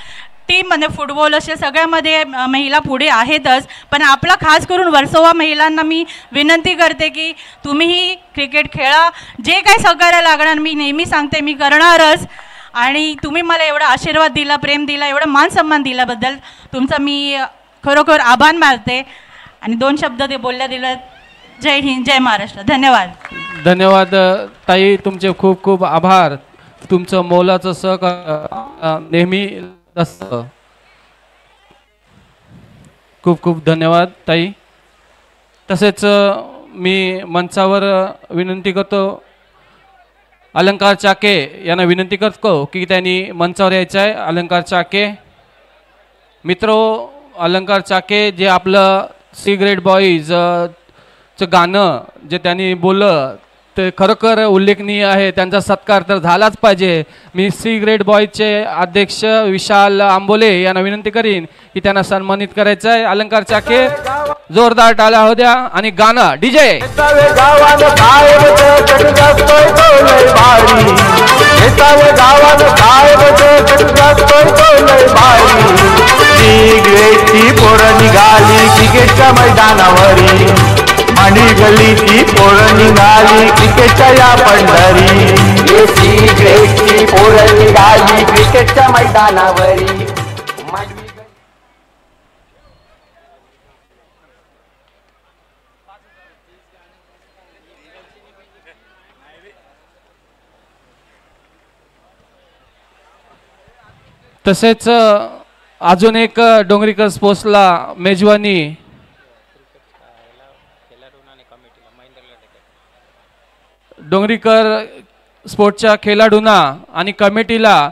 टीममध्ये फुटबॉल असे सगळ्यामध्ये महिला पुढे आहेतच, पण आपला खास करून वर्सोवा महिलांना मी विनंती करते की तुम्हीही क्रिकेट खेळा. जे काही सहकार्य लागणार मी नेहमी सांगते मी करणारच. आणि तुम्ही मला एवढा आशीर्वाद दिला, प्रेम दिला, एवढा मान सन्मान दिल्याबद्दल तुमचा मी खरोखर आभार मानते. आणि 2 शब्द ते बोलल्या दिलं. जय हिंद, जय महाराष्ट्र. धन्यवाद. धन्यवाद ताई, तुमचे खूप खूप आभार. तुमचं मोलाचं सहकार्य नेहमी असतं. खूप खूप धन्यवाद ताई. तसेच मी मंचावर विनंती करतो अलंकार चाके यांना विनंती करतो की त्यांनी मंचावर यायचं आहे. अलंकार चाके मित्रो, अलंकार चाके जे आपलं सी ग्रेड बॉईज चं गाणं जे त्यांनी बोललं ते खरोखर उल्लेखनीय आहे. त्यांचा सत्कार तर झालाच पाहिजे. मी सी ग्रेड बॉईजचे अध्यक्ष विशाल आंबोले यांना विनंती करीन की त्यांना सन्मानित करायचं आहे. अलंकार चाके जोरदार टाळ्या हो द्या. आणि गाणं डीजे पोरं निघाली क्रिकेटच्या मैदानावरी, मांडवी गल्लीची पोरं निघाली क्रिकेटच्या या पंढरी. क्रिकेटची पोरं निघाली क्रिकेटच्या मैदानावरी. तसेच अजून एक डोंगरीकर स्पोर्ट्सला मेजवानी डोंगरीकर स्पोर्ट्सच्या खेळाडूंना आणि कमिटीला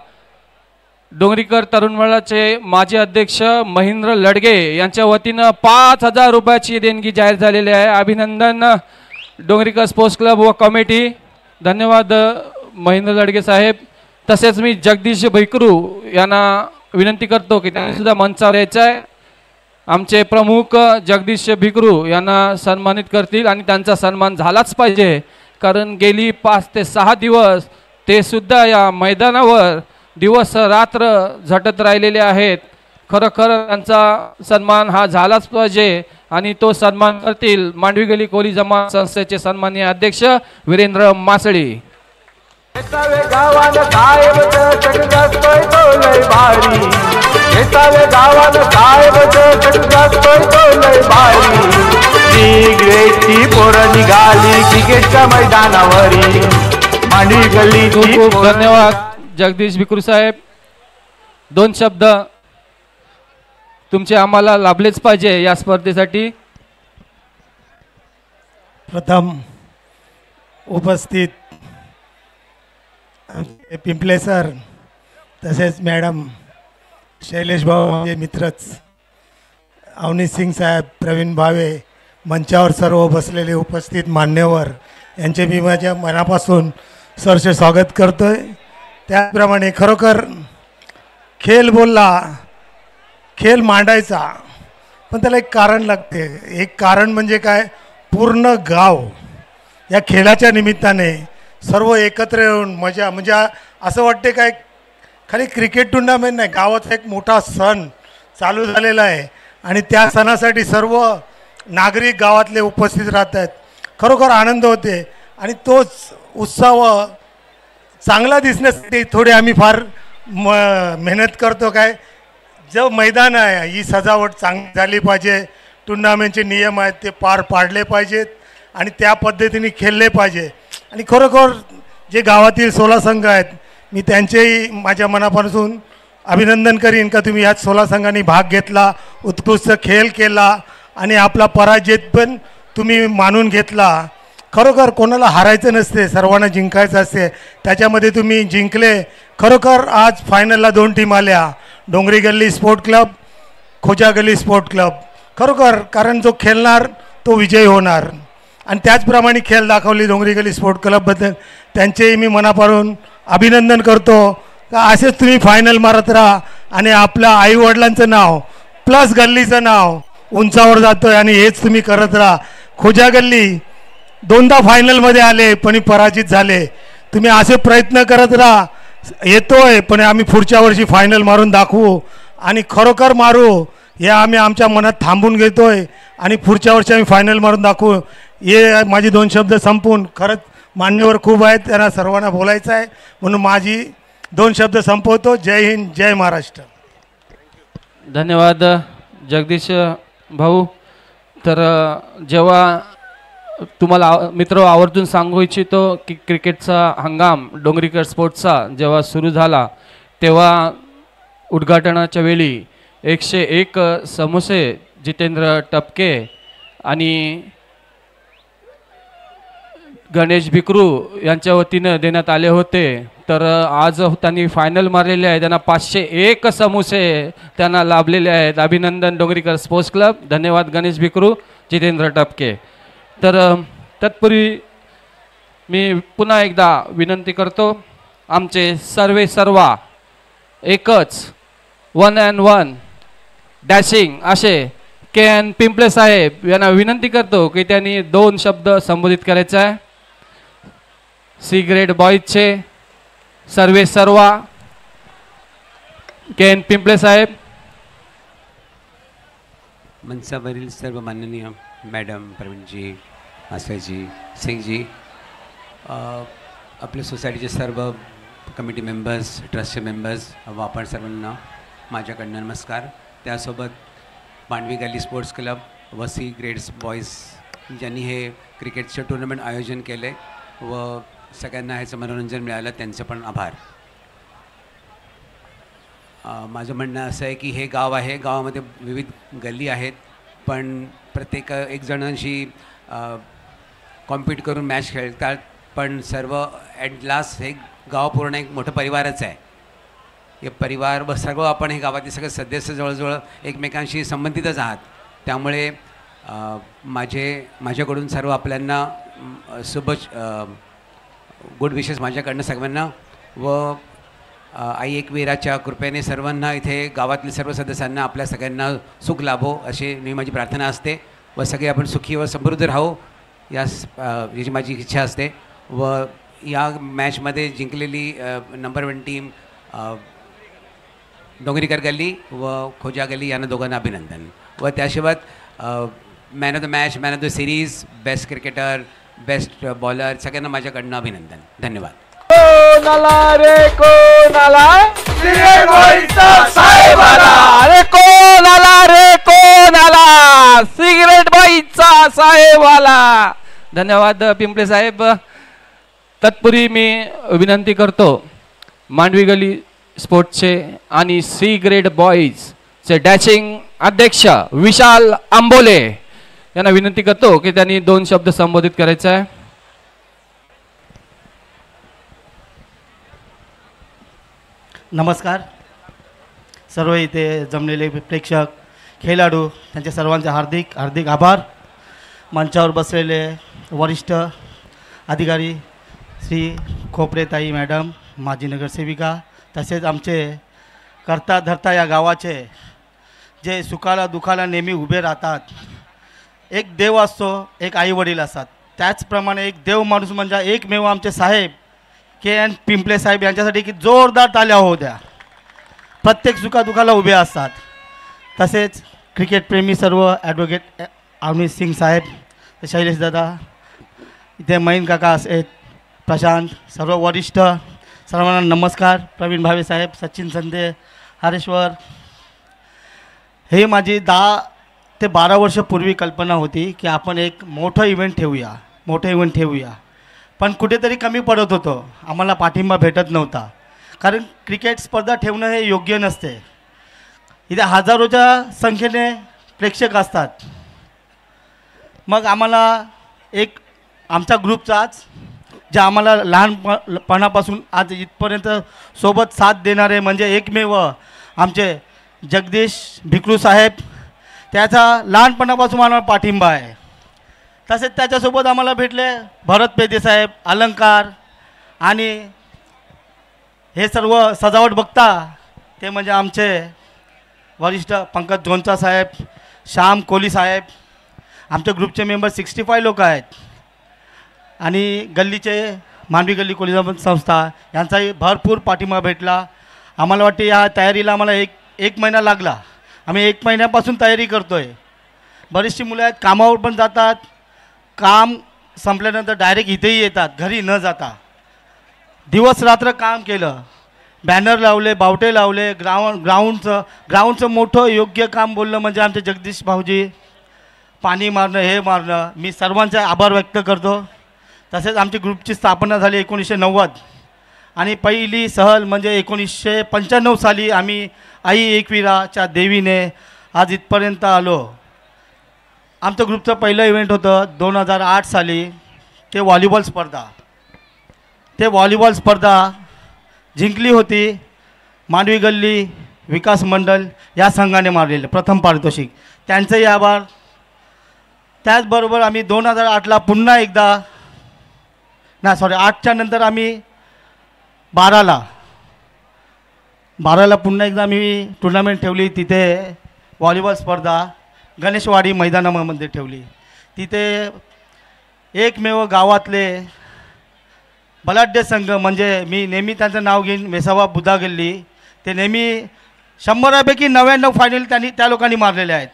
डोंगरीकर तरुण मंडळाचे माजी अध्यक्ष महेंद्र लडगे यांच्या वतीनं 5,000 रुपयाची देणगी जाहीर झालेली आहे. अभिनंदन डोंगरीकर स्पोर्ट्स क्लब व कमिटी. धन्यवाद महेंद्र लडगे साहेब. तसेच मी जगदीश भैकरू यांना विनंती करतो की त्यांनी सुद्धा मंचावर यायचं आहे. आमचे प्रमुख जगदीश भिकरू यांना सन्मानित करतील आणि त्यांचा सन्मान झालाच पाहिजे, कारण गेली 5 ते 6 दिवस ते सुद्धा या मैदानावर दिवस रात्र झटत राहिलेले आहेत. खरोखर त्यांचा सन्मान हा झालाच पाहिजे आणि तो सन्मान करतील मांडवी गल्ली कोळी जमात संस्थेचे सन्माननीय अध्यक्ष वीरेंद्र मासळी. गावात साहेब चटकास्तोय तो लय भारी. गावात साहेब चटकास्तोय तो लय भारी. क्रिकेटची पोरं निघाली क्रिकेटच्या मैदानावरी, मांडवी गल्ली. खूप धन्यवाद जगदीश भिकरू साहेब. 2 शब्द तुमचे आम्हाला लाभलेच पाहिजे या स्पर्धेसाठी. प्रथम उपस्थित पिंपले सर, तसेच मॅडम शैलेश भाऊ माझे मित्रच, अवनीश सिंग साहेब, प्रवीण भावे, मंचावर सर्व बसलेले उपस्थित मान्यवर यांचे मी माझ्या मनापासून सरसे स्वागत करतोय. त्याचप्रमाणे खरोखर खेळ बोलला, खेळ मांडायचा, पण त्याला एक कारण लागते. एक कारण म्हणजे काय, पूर्ण गाव या खेळाच्या निमित्ताने सर्व एकत्र येऊन मजा, म्हणजे असं वाटते काय खाली क्रिकेट टुर्नामेंट नाही, गावाचा एक मोठा सण चालू झालेला आहे आणि त्या सणासाठी सर्व नागरिक गावातले उपस्थित राहत आहेत. खरोखर आनंद होते आणि तोच उत्साह चांगला दिसण्यासाठी थोडी आम्ही फार मेहनत करतो. काय जो मैदान आहे ही सजावट चांगली झाली पाहिजे, टुर्नामेंटचे नियम आहेत ते पार पाडले पाहिजेत आणि त्या पद्धतीने खेळले पाहिजे. आणि खरोखर जे गावातील 16 संघ आहेत मी त्यांचेही माझ्या मनापासून अभिनंदन करीन का तुम्ही ह्याच 16 संघांनी भाग घेतला, उत्कृष्ट खेळ केला आणि आपला पराजय पण तुम्ही मानून घेतला. खरोखर कोणाला हारायचं नसते, सर्वांना जिंकायचं असते, त्याच्यामध्ये तुम्ही जिंकले. खरोखर आज फायनलला 2 टीम आल्या, डोंगरी गल्ली स्पोर्ट क्लब, खोजा गल्ली स्पोर्ट क्लब. खरोखर कारण जो खेळणार तो विजयी होणार आणि त्याचप्रमाणे खेळ दाखवली डोंगरी गल्ली स्पोर्ट क्लबबद्दल त्यांचेही मी मनापासून अभिनंदन करतो. का असेच तुम्ही फायनल मारत राहा आणि आपल्या आईवडिलांचं नाव प्लस गल्लीचं नाव उंचावर जातो आहे आणि हेच तुम्ही करत राहा. खोजा गल्ली 2दा फायनलमध्ये आले पण पराजित झाले. तुम्ही असे प्रयत्न करत राहा. येतोय पण आम्ही पुढच्या वर्षी फायनल मारून दाखवू आणि खरोखर मारू हे आम्ही आमच्या मनात थांबून घेतोय आणि पुढच्या वर्षी आम्ही फायनल मारून दाखवू. हे माझी 2 शब्द संपून, खरंच मान्यवर खूप आहेत, त्यांना सर्वांना बोलायचं आहे म्हणून माझी 2 शब्द संपवतो. जय हिंद, जय महाराष्ट्र. धन्यवाद जगदीश भाऊ. तर जेव्हा तुम्हाला मित्र आवर्जून सांगू इच्छितो की क्रिकेटचा हंगाम डोंगरीकर स्पोर्ट्सचा जेव्हा सुरू झाला तेव्हा उद्घाटनाच्या वेळी 101 समोसे जितेंद्र टपके आणि गणेश भिकरू यांच्या वतीनं देण्यात आले होते. तर आज त्यांनी फायनल मारलेले आहे. त्यांना 501 समोसे त्यांना लाभलेले आहेत. अभिनंदन डोंगरीकर स्पोर्ट्स क्लब. धन्यवाद गणेश भिकरू, जितेंद्र टपके. तर तत्पूर्वी मी पुन्हा एकदा विनंती करतो आमचे सर्वा एकच 1 and 1 डॅशिंग असे KN पिंपळे साहेब यांना विनंती करतो की त्यांनी 2 शब्द संबोधित करायचा आहे. सी ग्रेड बॉईजचे सर्वा KN पिंपळे साहेब. मंचावरील सर्व माननीय मॅडम, प्रवीणजी, मास्टरजी, सिंगजी, आपल्या सोसायटीचे सर्व कमिटी मेंबर्स, ट्रस्टचे मेंबर्स व आपण सर्वांना माझ्याकडनं नमस्कार. त्यासोबत मांडवी गल्ली स्पोर्ट्स क्लब व सी ग्रेड्स बॉईज ज्यांनी हे क्रिकेटचं टुर्नामेंट आयोजन केले व सगळ्यांना ह्याचं मनोरंजन मिळालं, त्यांचं पण आभार. माझं म्हणणं असं आहे की हे गाव आहे, गावामध्ये विविध गल्ली आहेत, पण प्रत्येक एक जणांशी कॉम्पीट करून मॅच खेळतात, पण सर्व ॲट लास्ट हे गाव पूर्ण एक मोठं परिवारच आहे. हे परिवार व सर्व आपण हे गावातील सगळे सदस्य जवळजवळ एकमेकांशी संबंधितच आहात. त्यामुळे माझ्याकडून सर्व आपल्यांना गुड विशेस माझ्याकडनं सगळ्यांना व आई एकवीराच्या कृपेने सर्वांना इथे गावातील सर्व सदस्यांना आपल्या सगळ्यांना सुख लाभो अशी माझी प्रार्थना असते व सगळे आपण सुखी व समृद्ध राहू याची माझी इच्छा असते. व या मॅचमध्ये जिंकलेली नंबर 1 टीम डोंगरीकर गल्ली व खोजा गल्ली यांना दोघांना अभिनंदन. व त्याशिवाय man of the match, man of the series, best cricketer, best bowler सगळ्यांना माझ्याकडनं अभिनंदन. धन्यवाद. कोणाला रे कोणाला सिगरेट बॉईजचा साहेब आला. अरे कोणाला रे कोणाला सिगरेट बॉईजचा साहेब आला. धन्यवाद पिंपळे साहेब. तत्पूर्वी मी विनंती करतो मांडवी गली स्पोर्ट्सचे आणि सी ग्रेड बॉईजचे डॅशिंग अध्यक्ष विशाल आंबोले यांना विनंती करतो की त्यांनी 2 शब्द संबोधित करायचे आहे. नमस्कार. सर्व इथे जमलेले प्रेक्षक, खेळाडू त्यांच्या सर्वांचे हार्दिक हार्दिक आभार. मंचावर बसलेले वरिष्ठ अधिकारी श्री खोपरेताई मॅडम, माजी नगरसेविका, तसेच आमचे करता धरता या गावाचे जे सुखाला दुखाला नेहमी उभे राहतात. एक देव असतो, एक आईवडील असतात, त्याचप्रमाणे एक देव माणूस म्हणजे एकमेव आमचे साहेब KN पिंपळे साहेब यांच्यासाठी की जोरदार टाळ्या होऊ द्या. प्रत्येक सुखादुखाला उभे असतात. तसेच क्रिकेटप्रेमी सर्व ॲडव्होकेट अवनीश सिंग साहेब, शैलेश दादा, इथे मैन काका आहेत, प्रशांत, सर्व वरिष्ठ सर्वांना नमस्कार. प्रवीण भावे साहेब, सचिन संदे, हरेश्वर. हे माझी 10 ते 12 वर्षापूर्वी कल्पना होती की आपण एक मोठं इव्हेंट ठेवूया, पण कुठेतरी कमी पडत होतो, आम्हाला पाठिंबा भेटत नव्हता. कारण क्रिकेट स्पर्धा ठेवणं हे योग्य नसते. इथे हजारोच्या संख्येने प्रेक्षक असतात. मग आम्हाला एक आमच्या ग्रुपचाच जे आम्हाला लहानपणापासून आज इथपर्यंत सोबत साथ देणारे म्हणजे एकमेव आमचे जगदीश भिकरू साहेब, त्याचा लहानपणापासून आम्हाला पाठिंबा आहे. तसेच त्याच्यासोबत आम्हाला भेटले भरत पेदे साहेब, अलंकार, आणि हे सर्व सजावट बघता ते म्हणजे आमचे वरिष्ठ पंकज जोंचा साहेब, श्याम कोहली साहेब. आमच्या ग्रुपचे मेंबर 65 लोक आहेत आणि गल्लीचे मांडवी गल्ली कोळी जमात संस्था यांचाही भरपूर पाठिंबा भेटला. आम्हाला वाटते या तयारीला आम्हाला एक महिना लागला. आम्ही 1 महिन्यापासून तयारी करतो आहे. बरीचशी मुलं आहेत कामावर पण जातात, काम संपल्यानंतर डायरेक्ट इथेही येतात घरी न जाता. दिवस रात्र काम केलं, बॅनर लावले, बावटे लावले, ग्राउंडचं मोठं योग्य काम बोललं म्हणजे आमचे जगदीश भाऊजी. पाणी मारणं, हे मारणं, मी सर्वांचे आभार व्यक्त करतो. तसेच आमची ग्रुपची स्थापना झाली 1990 आणि पहिली सहल म्हणजे 1995 साली आम्ही आई एकविराच्या देवीने आज इथपर्यंत आलो. आमचं ग्रुपचं पहिलं इव्हेंट होतं 2008 साली, ते व्हॉलीबॉल स्पर्धा जिंकली होती मांडवी गल्ली विकास मंडळ या संघाने मारलेलं प्रथम पारितोषिक, त्यांचंही आभार. त्याचबरोबर आम्ही 2008ला पुन्हा एकदा 8च्या नंतर आम्ही 12ला पुन्हा एकदा आम्ही टुर्नामेंट ठेवली. तिथे व्हॉलीबॉल स्पर्धा गणेशवाडी मैदानामध्ये ठेवली. तिथे एकमेव गावातले बलाढ्य संघ म्हणजे मी नेहमी त्यांचं नाव घेईन, वेसावा बुधा गल्ली, ते नेहमी 100पैकी 99 फायनल त्या लोकांनी मारलेले आहेत.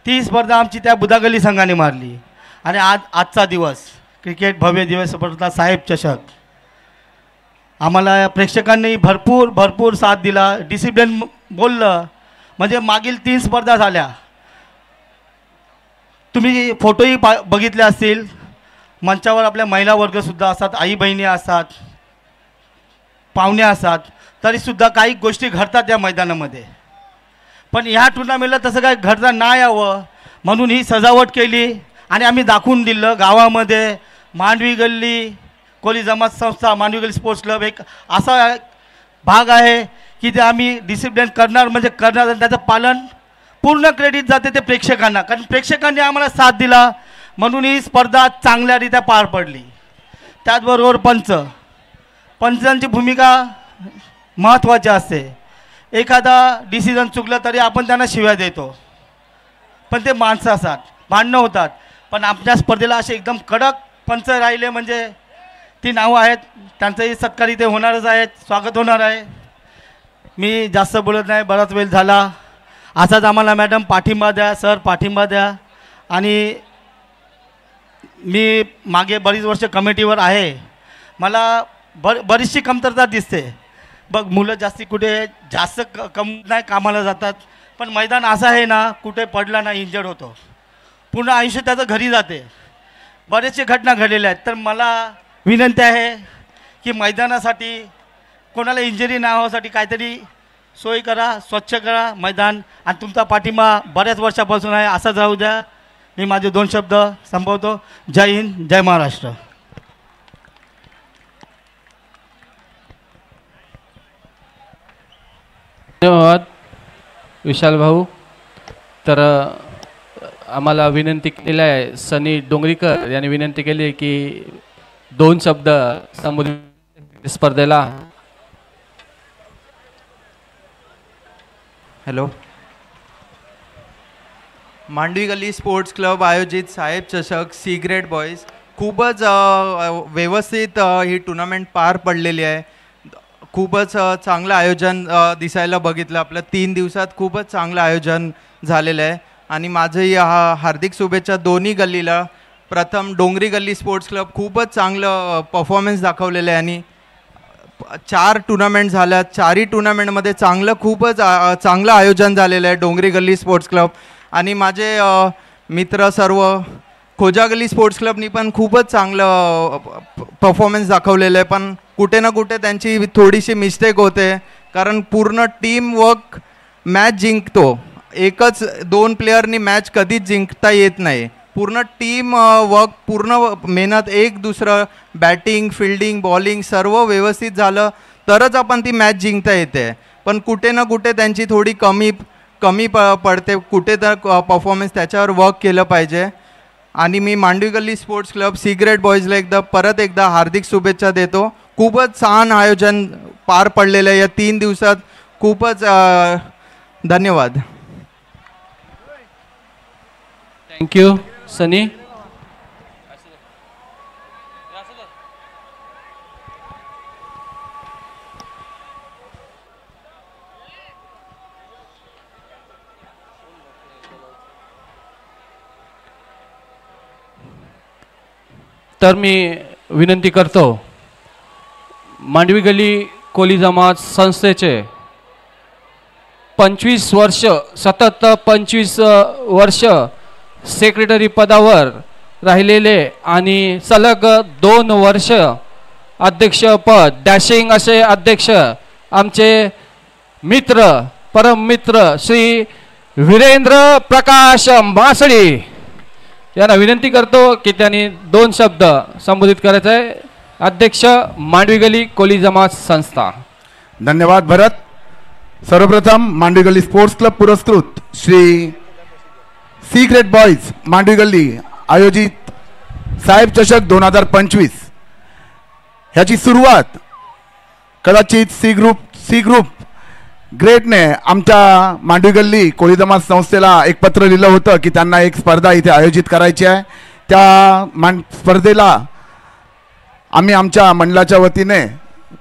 ती स्पर्धा आमची त्या बुधा गल्ली संघाने मारली. आणि आजचा दिवस क्रिकेट भव्य दिवस स्पर्धा साहेब चषक, आम्हाला प्रेक्षकांनी भरपूर साथ दिला. डिसिप्लिन बोललं म्हणजे मागील 3 स्पर्धा झाल्या, तुम्ही फोटोही बघितले असतील. मंचावर आपल्या महिला वर्गसुद्धा असतात, आई बहिणी असतात, पाहुणे असतात, तरीसुद्धा काही गोष्टी घडतात या मैदानामध्ये. पण ह्या टुर्नामेंटला तसं काय घडता नाही यावं म्हणून ही सजावट केली आणि आम्ही दाखवून दिलं गावामध्ये मांडवी गल्ली कोळी जमात संस्था, मांडवी गल्ली स्पोर्ट्स क्लब एक असा भाग आहे की ते आम्ही डिसिप्लिन करणार म्हणजे करणार आणि त्याचं पालन पूर्ण क्रेडिट जाते ते प्रेक्षकांना, कारण प्रेक्षकांनी आम्हाला साथ दिला म्हणून ही स्पर्धा चांगल्यारीत्या पार पडली. त्याचबरोबर पंचांची भूमिका महत्त्वाची असते. एखादा डिसिजन चुकलं तरी आपण त्यांना शिव्या देतो, पण ते माणसं असतात, भांडणं होतात. पण आपल्या स्पर्धेला असे एकदम कडक पंच राहिले म्हणजे ती नावं आहेत, त्यांचंही सत्कार इथे होणारच आहेत, स्वागत होणार आहे. मी जास्त बोलत नाही, बराच वेळ झाला. असाच आम्हाला मॅडम पाठिंबा द्या, सर पाठिंबा द्या. आणि मी मागे बरीच वर्ष कमिटीवर आहे, मला बरीचशी कमतरता दिसते. बघ मुलं कुठे जास्त नाही कामाला जातात, पण मैदान असं आहे ना कुठे पडला ना इंजर्ड होतो, पूर्ण आयुष्य त्याचं घरी जाते. बरेचसे घटना घडलेल्या आहेत. तर मला विनंती आहे की मैदानासाठी कोणाला इंजरी नाही होण्यासाठी काहीतरी सोय करा, स्वच्छ करा मैदान. आणि तुमचा पाठिंबा बऱ्याच वर्षापासून आहे, असाच राहू द्या. मी माझे 2 शब्द संपवतो. जय हिंद, जय महाराष्ट्र. धन्यवाद विशाल भाऊ. तर आम्हाला विनंती केली आहे, सनी डोंगरीकर यांनी विनंती केली की 2 शब्द संबोधित स्पर्धेला. हॅलो, मांडवी गल्ली स्पोर्ट्स क्लब आयोजित साहेब चषक सी ग्रेड बॉईज खूपच व्यवस्थित ही टुर्नामेंट पार पडलेली आहे. खूपच चांगलं आयोजन दिसायला बघितलं. आपलं 3 दिवसात खूपच चांगलं आयोजन झालेलं आहे. आणि माझंही हार्दिक शुभेच्छा दोन्ही गल्लीला. प्रथम डोंगरी गल्ली स्पोर्ट्स क्लब खूपच चांगलं परफॉर्मन्स दाखवलेलं आहे आणि 4 टुर्नामेंट झाल्या, 4ही टुर्नामेंटमध्ये खूपच चांगलं आयोजन झालेलं आहे डोंगरी गल्ली स्पोर्ट्स क्लब. आणि माझे मित्र सर्व खोजा गल्ली स्पोर्ट्स क्लबनी पण खूपच चांगलं परफॉर्मन्स दाखवलेलं आहे. पण कुठे ना कुठे त्यांची थोडीशी मिस्टेक होते, कारण पूर्ण टीम वर्क मॅच जिंकतो, एकच 2 प्लेयरनी मॅच कधीच जिंकता येत नाही. पूर्ण टीम वर्क, पूर्ण मेहनत, एक दुसरं बॅटिंग फिल्डिंग बॉलिंग सर्व व्यवस्थित झालं तरच आपण ती मॅच जिंकता येते. पण कुठे ना कुठे त्यांची थोडी कमी पडते, कुठे तर परफॉर्मन्स त्याच्यावर वर्क केलं पाहिजे. आणि मी मांडवी गल्ली स्पोर्ट्स क्लब सी ग्रेड बॉईजला परत एकदा हार्दिक शुभेच्छा देतो. खूपच छान आयोजन पार पडलेलं आहे या 3 दिवसात. खूपच धन्यवाद. थँक्यू सनी. तर मी विनंती करतो मांडवी गल्ली कोळी जमात संस्थेचे 25 वर्ष सतत 25 वर्ष सेक्रेटरी पदावर राहिलेले आणि सलग 2 वर्ष अध्यक्षपद डॅशिंग असे अध्यक्ष आमचे मित्र परम मित्र श्री वीरेंद्र प्रकाश मासळी यांना विनंती करतो की त्यांनी 2 शब्द संबोधित करायचे आहे. अध्यक्ष मांडवी गल्ली कोळी जमात संस्था. धन्यवाद भरत. सर्वप्रथम मांडवी गल्ली स्पोर्ट्स क्लब पुरस्कृत Shri C grade boys Mandvi Galli आयोजित साहेब चषक 2025 ह्याची सुरुवात कदाचित सी ग्रुप ग्रेटने आमच्या मांडवी गल्ली कोळी जमात संस्थेला एक पत्र लिहिलं होतं की त्यांना एक स्पर्धा इथे आयोजित करायची आहे. त्या स्पर्धेला आम्ही आमच्या मंडळाच्या वतीने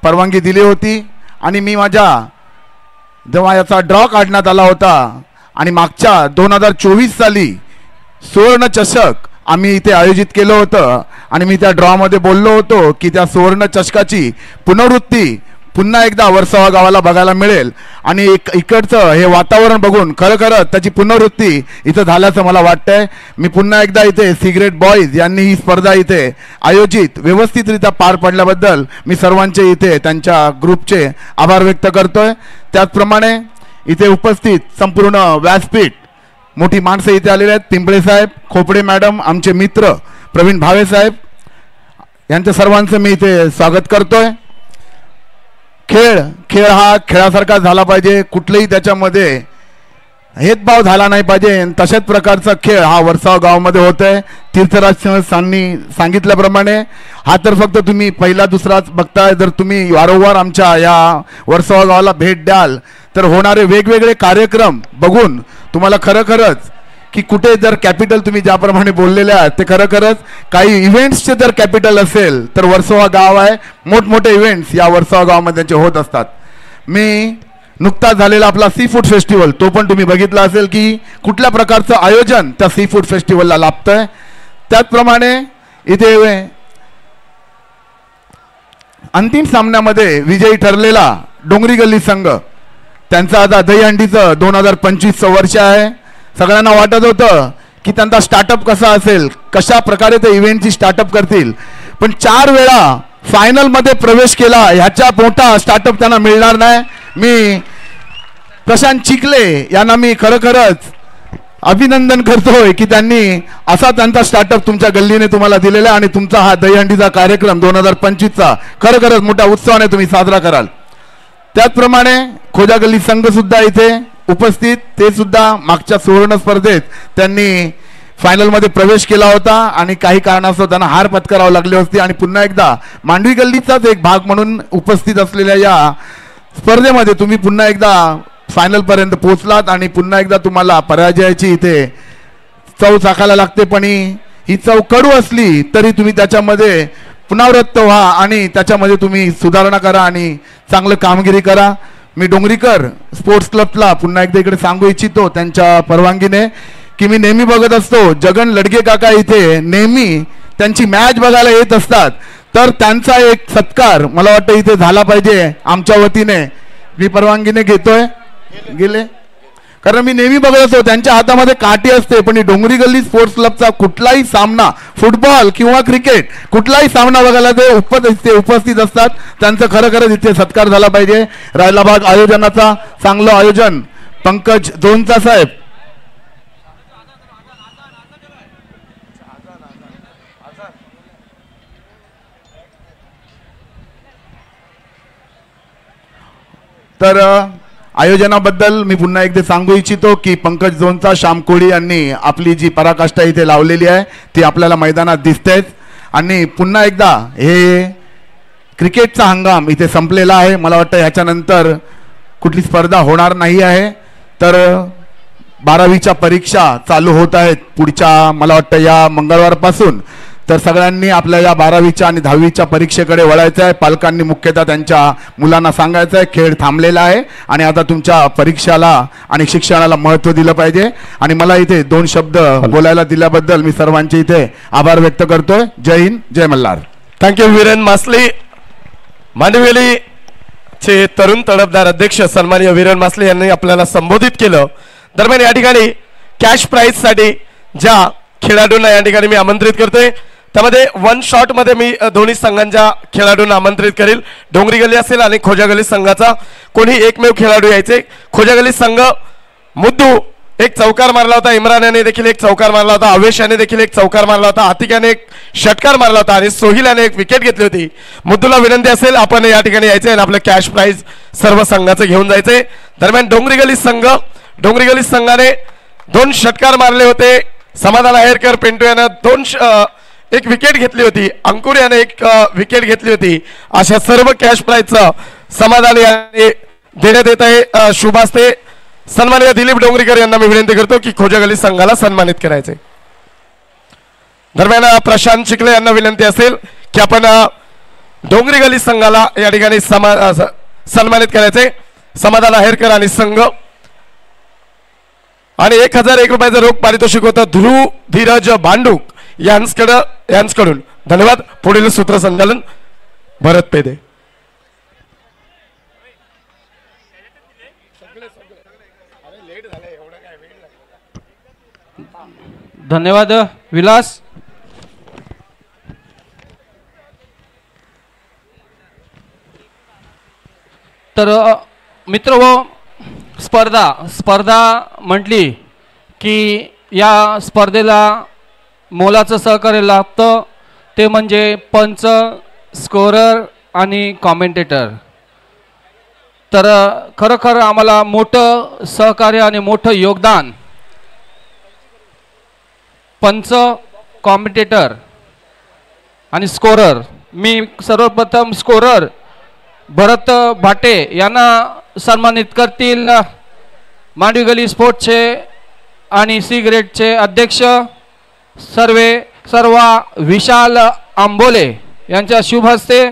परवानगी दिली होती आणि मी जेव्हा याचा ड्रॉ काढण्यात आला होता आणि मागच्या 2024 साली सुवर्ण चषक आम्ही इथे आयोजित केलं होतं आणि मी त्या ड्रॉमध्ये बोललो होतो की त्या सुवर्ण चषकाची पुनरावृत्ती पुन्हा एकदा वर्सोवा गावाला बघायला मिळेल आणि इकडचं हे वातावरण बघून खरं त्याची पुनरावृत्ती इथं झाल्याचं मला वाटतंय. मी पुन्हा एकदा इथे सिगरेट बॉयज यांनी ही स्पर्धा इथे आयोजित व्यवस्थितरित्या पार पडल्याबद्दल मी सर्वांचे इथे त्यांच्या ग्रुपचे आभार व्यक्त करतोय. त्याचप्रमाणे इथे उपस्थित संपूर्ण व्यासपीठ मोठी माणसं इथे आलेले आहेत. पिंपळे साहेब, खोपडे मॅडम, आमचे मित्र प्रवीण भावे साहेब यांच्या सर्वांचं मी इथे स्वागत करतोय. खेळ हा खेळासारखा झाला पाहिजे, कुठलेही त्याच्यामध्ये भेदभाव झाला नाही पाहिजे. तशाच प्रकारचा खेळ हा वर्सोवा गावामध्ये होतोय. तीर्थराज यांनी सांगितल्याप्रमाणे हा तर फक्त तुम्ही पहिला दुसराच बघताय. जर तुम्ही वारंवार आमच्या या वर्सोवा गावाला भेट द्याल तर होणारे वेगवेगळे कार्यक्रम बघून तुम्हाला खरंच की कुठे जर कॅपिटल तुम्ही ज्याप्रमाणे बोललेले आहात ते खरंच काही इव्हेंट्सचे जर कॅपिटल असेल तर वर्सोवा गाव आहे. मोठमोठे इव्हेंट्स या वर्सोवा गावामध्ये होत असतात. मी नुकताच झालेला आपला सी फूड फेस्टिवल तो पण तुम्ही बघितला असेल की कुठल्या प्रकारचं आयोजन त्या सी फूड फेस्टिवलला लाभतंय. त्याचप्रमाणे इथे अंतिम सामन्यामध्ये विजयी ठरलेला डोंगरी गल्ली संघ त्यांचं आता दहीहंडीचं 2025 वर्ष आहे. सगळ्यांना वाटत होतं की त्यांचा स्टार्टअप कसा असेल, कशा प्रकारे ते इव्हेंटची स्टार्टअप करतील, पण 4 वेळा फायनलमध्ये प्रवेश केला. ह्याच्या मोठा स्टार्टअप त्यांना मिळणार नाही. मी प्रशांत चिखले यांना मी खरंच अभिनंदन करतोय की त्यांनी असा त्यांचा स्टार्टअप तुमच्या गल्लीने तुम्हाला दिलेला आणि तुमचा हा दहीहंडीचा कार्यक्रम 2025चा खरंच मोठ्या उत्सवाने तुम्ही साजरा कराल. त्याचप्रमाणे खोजा गल्ली संघ सुद्धा इथे उपस्थित, ते सुद्धा मागच्या सुवर्ण स्पर्धेत त्यांनी फायनलमध्ये प्रवेश केला होता आणि काही कारणास्तव त्यांना हार पत्करावी लागली होती आणि पुन्हा एकदा मांडवी गल्लीचाच एक भाग म्हणून उपस्थित असलेल्या या स्पर्धेमध्ये तुम्ही पुन्हा एकदा फायनलपर्यंत पोहोचलात आणि पुन्हा एकदा तुम्हाला पराजयाची इथे चव चाखायला लागते. पण ही चव कडू असली तरी तुम्ही त्याच्यामध्ये पुनरावृत्त व्हा आणि त्याच्यामध्ये तुम्ही सुधारणा करा आणि चांगलं कामगिरी करा. मी डोंगरीकर स्पोर्ट्स क्लबला पुन्हा एकदा इकडे सांगू इच्छितो त्यांच्या परवानगीने की मी नेहमी बघत असतो जगन लडके काका इथे नेहमी त्यांची मॅच बघायला येत असतात, तर त्यांचा एक सत्कार मला वाटतं इथे झाला पाहिजे आमच्या वतीने. मी परवानगीने घेतोय गेले कारण मी नेहमी बघत असतो त्यांच्या हातामध्ये काठी असते, पण डोंगरी गल्ली स्पोर्ट्स क्लबचा कुठलाही सामना फुटबॉल किंवा क्रिकेट कुठलाही सामना बघायला ते उपस्थित असतात. त्यांचं खरंच इथे सत्कार झाला पाहिजे. राहिला भाग आयोजनाचा चांगलं आयोजन पंकज जोनचा साहेब, तर आयोजनाबद्दल मी पुन्हा एकदा सांगू इच्छितो की पंकज जोनचा श्याम कोळी यांनी आपली जी पराकाष्ठा इथे लावलेली आहे ती आपल्याला मैदानात दिसतेच. आणि पुन्हा एकदा हे क्रिकेटचा हंगाम इथे संपलेला आहे. मला वाटतं ह्याच्यानंतर कुठली स्पर्धा होणार नाही आहे. तर 12वीच्या परीक्षा चालू होत आहेत पुढच्या मला वाटतं या मंगळवारपासून. तर सगळ्यांनी आपल्या या 12वीच्या आणि 10वीच्या परीक्षेकडे वळायचं आहे. पालकांनी मुख्यतः त्यांच्या मुलांना सांगायचं आहे खेळ थांबलेला आहे आणि आता तुमच्या परीक्षाला आणि शिक्षणाला महत्त्व दिलं पाहिजे. आणि मला इथे 2 शब्द बोलायला दिल्याबद्दल मी सर्वांचे इथे आभार व्यक्त करतोय. जय हिंद, जय मल्हार. थँक्यू वीरेन मासली. मांडवेली चे तरुण तडफदार अध्यक्ष सन्माननीय वीरेन मासले यांनी आपल्याला संबोधित केलं. दरम्यान या ठिकाणी कॅश प्राईजसाठी ज्या खेळाडूंना या ठिकाणी मी आमंत्रित करतोय त्यामध्ये 1 शॉटमध्ये मी दोन्ही संघांच्या खेळाडूंना आमंत्रित करेल. डोंगरी गल्ली असेल आणि खोजा गल्ली संघाचा कोणी एकमेव खेळाडू यायचे. खोजा गल्ली संघ मुद्दू एक चौकार मारला होता, इम्रान याने देखील एक चौकार मारला होता, अवेश याने देखील एक चौकार मारला होता, आतिक याने एक षटकार मारला होता आणि सोहिल याने एक विकेट घेतली होती. मुद्दूला विनंती असेल आपण या ठिकाणी यायचे आणि आपलं कॅश प्राईज सर्व संघाचं घेऊन जायचे. दरम्यान डोंगरी गल्ली संघाने 2 षटकार मारले होते. समाधान आहेरकर पिंटू यानं एक विकेट घेतली होती, अंकुर याने एक विकेट घेतली होती. अशा सर्व कॅश प्राईजचं समाधान याने देण्यात येत आहे. शुभास्ते सन्माननीय दिलीप डोंगरीकर यांना मी विनंती करतो की खोजा गल्ली संघाला सन्मानित करायचे. दरम्यान प्रशांत चिखले यांना विनंती असेल की आपण डोंगरी गल्ली संघाला या ठिकाणी सन्मानित करायचे. समाधान आहेरकर आणि संघ आणि 1001 रुपयाचं रोख पारितोषिक होतं ध्रुव धीरज भांडूक यांच्याकडून. धन्यवाद. पुढील सूत्रसंचालन भरत पेदे. धन्यवाद विलास. तर मित्र व स्पर्धा म्हटली की या स्पर्धेला मोलाचं सहकार्य लाभतं ते म्हणजे पंच, स्कोरर आणि कॉमेंटेटर. तर खरोखर आम्हाला मोठं सहकार्य आणि मोठं योगदान पंच, कॉमेंटेटर आणि स्कोरर. मी सर्वप्रथम स्कोरर भरत भाटे यांना सन्मानित करतील. मांडवी गल्ली स्पोर्ट्सचे आणि सी ग्रेडचे अध्यक्ष सर्व विशाल आंबोले यांच्या शुभ हस्ते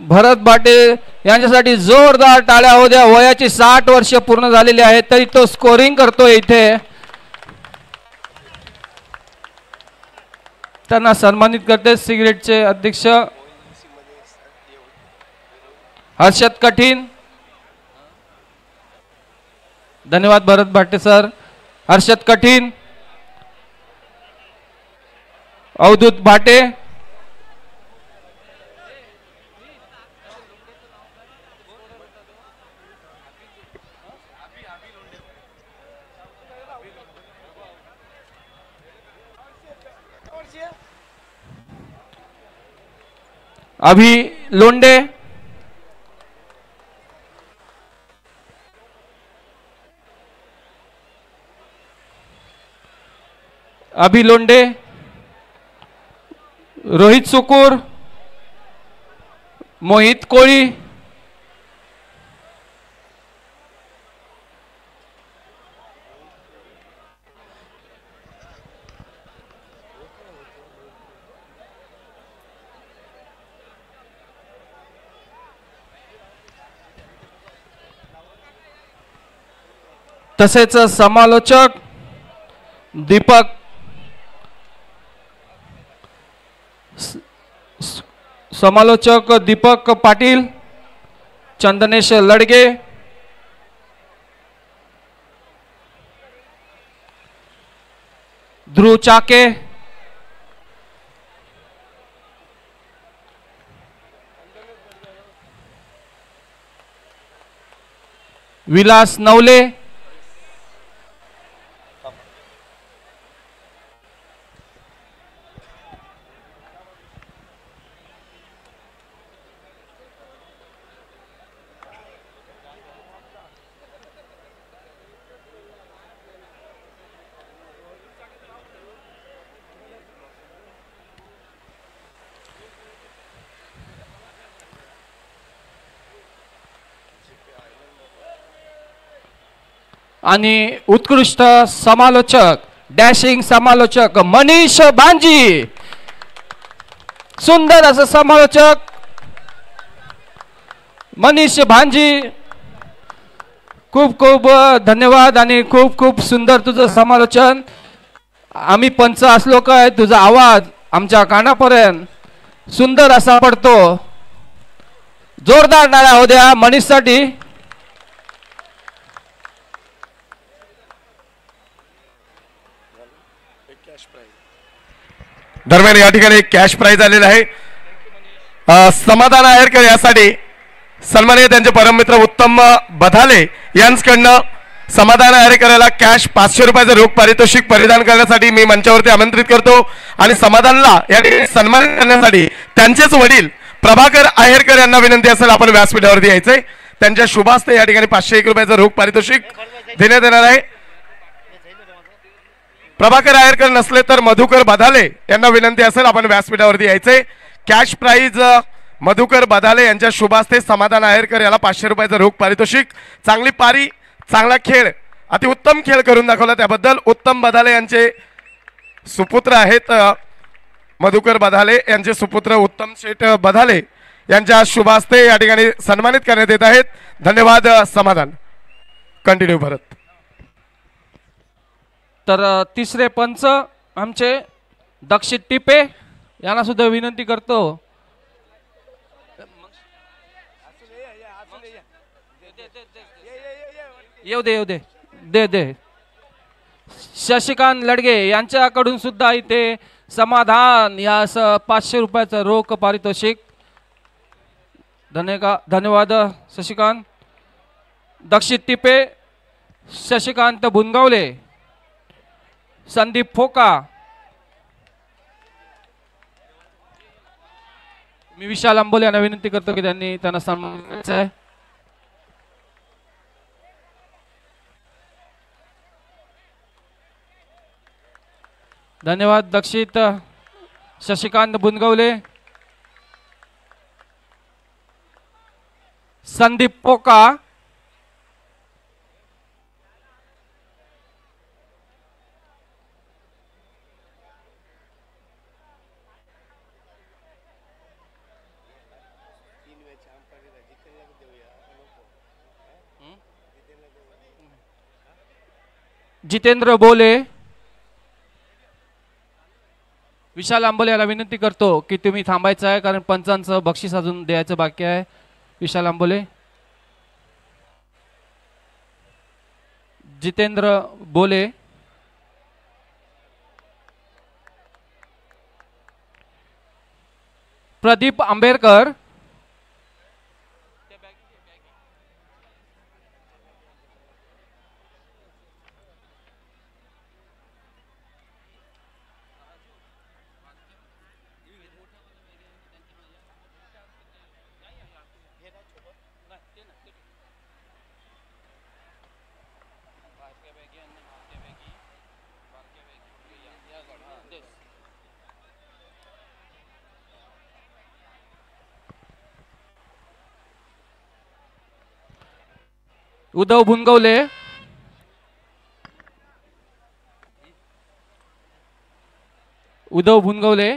भरत भाटे यांच्यासाठी जोरदार टाळ्या होऊ द्या. वयाची 60 वर्ष पूर्ण झालेली आहेत तरी तो स्कोरिंग करतोय इथे. त्यांना सन्मानित करते सिगरेटचे अध्यक्ष हर्षद कठीण. धन्यवाद भरत भाटे सर. हर्षद कठीण, अवधूत भाटे, अभि लोंडे, रोहित सुकूर, मोहित कोळी, तसेच समालोचक दीपक पाटील, चंदनेश लडगे, ध्रुव चाके, विलास नवले, आणि उत्कृष्ट समालोचक डॅशिंग समालोचक मनीष भांजी, सुंदर असं समालोचक मनीष भांजी, खूप खूप धन्यवाद आणि खूप खूप सुंदर तुझं समालोचन. आम्ही पंच असलो काय तुझा आवाज आमच्या कानापर्यंत सुंदर असा पडतो. जोरदार टाळ्या होऊ द्या मनीषसाठी. दरम्यान या ठिकाणी कॅश प्राइज आलेला आहे. समाधान आहेरकर यासाठी सन्माननीय त्यांचे परममित्र उत्तम बधाले यांच्याकडनं समाधान आहेरकरला कॅश 500 रुपयाचं रोख पारितोषिक परिधान करण्यासाठी मी मंचावरती आमंत्रित करतो. आणि समाधानला या ठिकाणी सन्मान करण्यासाठी त्यांचेच वडील प्रभाकर आहेरकर यांना विनंती असेल आपण व्यासपीठावरती यायचंय. त्यांच्या शुभास्ते या ठिकाणी 501 रुपयाचं रोख पारितोषिक देण्यात येणार आहे. प्रभाकर आहेरकर नसले तर मधुकर बधाले यांना विनंती असेल आपण व्यासपीठावरती यायचंय. कॅश प्राइज मधुकर बधाले यांच्या शुभास्ते समाधान आहेरकर याला 500 रुपयाचं रोख पारितोषिक. चांगली पारी, चांगला खेळ, अतिउत्तम खेळ करून दाखवला त्याबद्दल उत्तम बधाले यांचे सुपुत्र आहेत. मधुकर बधाले यांचे सुपुत्र उत्तम शेठ बधाले यांच्या शुभास्ते या ठिकाणी सन्मानित करण्यात येत आहेत. धन्यवाद समाधान. कंटिन्यू भरत. तर तिसरे पंच आमचे दक्षित टिपे यांना सुद्धा विनंती करतो. येऊ दे येऊ दे दे दे. शशिकांत लडगे यांच्याकडून सुद्धा इथे समाधान या असं 500 रुपयाचं रोख पारितोषिक. धन्यवाद शशिकांत. दक्षित टिपे, शशिकांत बुनगावले, संदीप फोका. मी विशाल अंबोले यांना विनंती करतो की त्यांना सन्मान करायचा आहे. धन्यवाद दक्षित शशिकांत बुनगावले, संदीप पोका, जितेंद्र बोले. विशाल आंबोले याला विनंती करतो की तुम्ही थांबायचं आहे कारण पंचांचं बक्षीस अजून द्यायचं बाकी आहे. विशाल आंबोले, जितेंद्र बोले, प्रदीप आंबेडकर, उद्धव भुनगवले, उद्धव भुनगवले,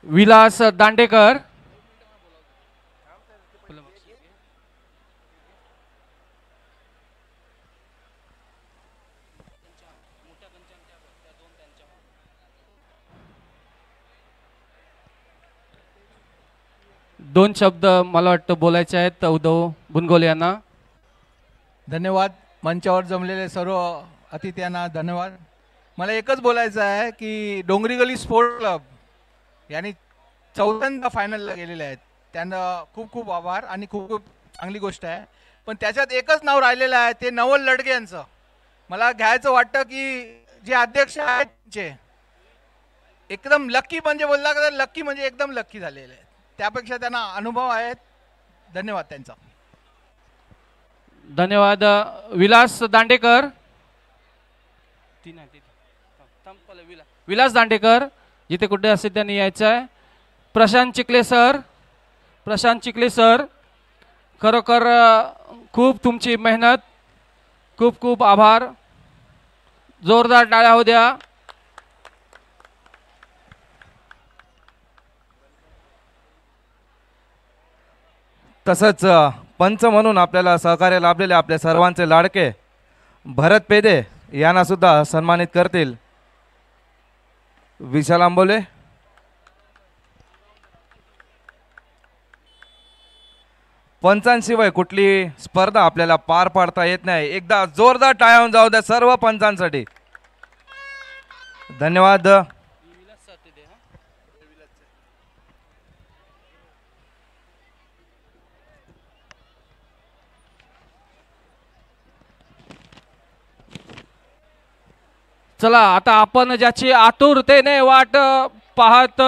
विलास दांडेकर, दोन शब्द मला वाटतं बोलायचे आहेत उद्धव बुनगोले यांना. धन्यवाद. मंचावर जमलेले सर्व अतिथ्यांना धन्यवाद. मला एकच बोलायचं आहे की डोंगरी गली स्पोर्ट क्लब यांनी 4्यांदा फायनलला गेलेले आहेत. त्यांना खूप खूप आभार आणि खूप खूप चांगली गोष्ट आहे. पण त्याच्यात एकच नाव राहिलेलं आहे ते नवल लडगे यांचं. मला घ्यायचं वाटतं की जे अध्यक्ष आहेत त्यांचे एकदम लक्की म्हणजे बोलला तर लक्की म्हणजे एकदम लक्की झालेले आहेत. त्यापेक्षा त्यांना अनुभव आहेत. धन्यवाद त्यांचा. धन्यवाद. विलास दांडेकर, विलास दांडेकर जिथे कुठे असेल त्यांनी यायचं आहे. प्रशांत चिखले सर, प्रशांत चिखले सर, खरोखर खूप तुमची मेहनत, खूप खूप आभार. जोरदार टाळ्या होऊ द्या. तसंच पंच म्हणून आपल्याला सहकार्य लाभलेले आपले सर्वांचे लाडके भरत पेदे यांना सुद्धा सन्मानित करतील. विशाल आंबोले, पंचांशिवाय कुठली स्पर्धा आपल्याला पार पाडता येत नाही. एकदा जोरदार टाळ्या होऊन जाऊ द्या सर्व पंचांसाठी. धन्यवाद. चला आता आपण ज्याची आतुरतेने वाट पाहत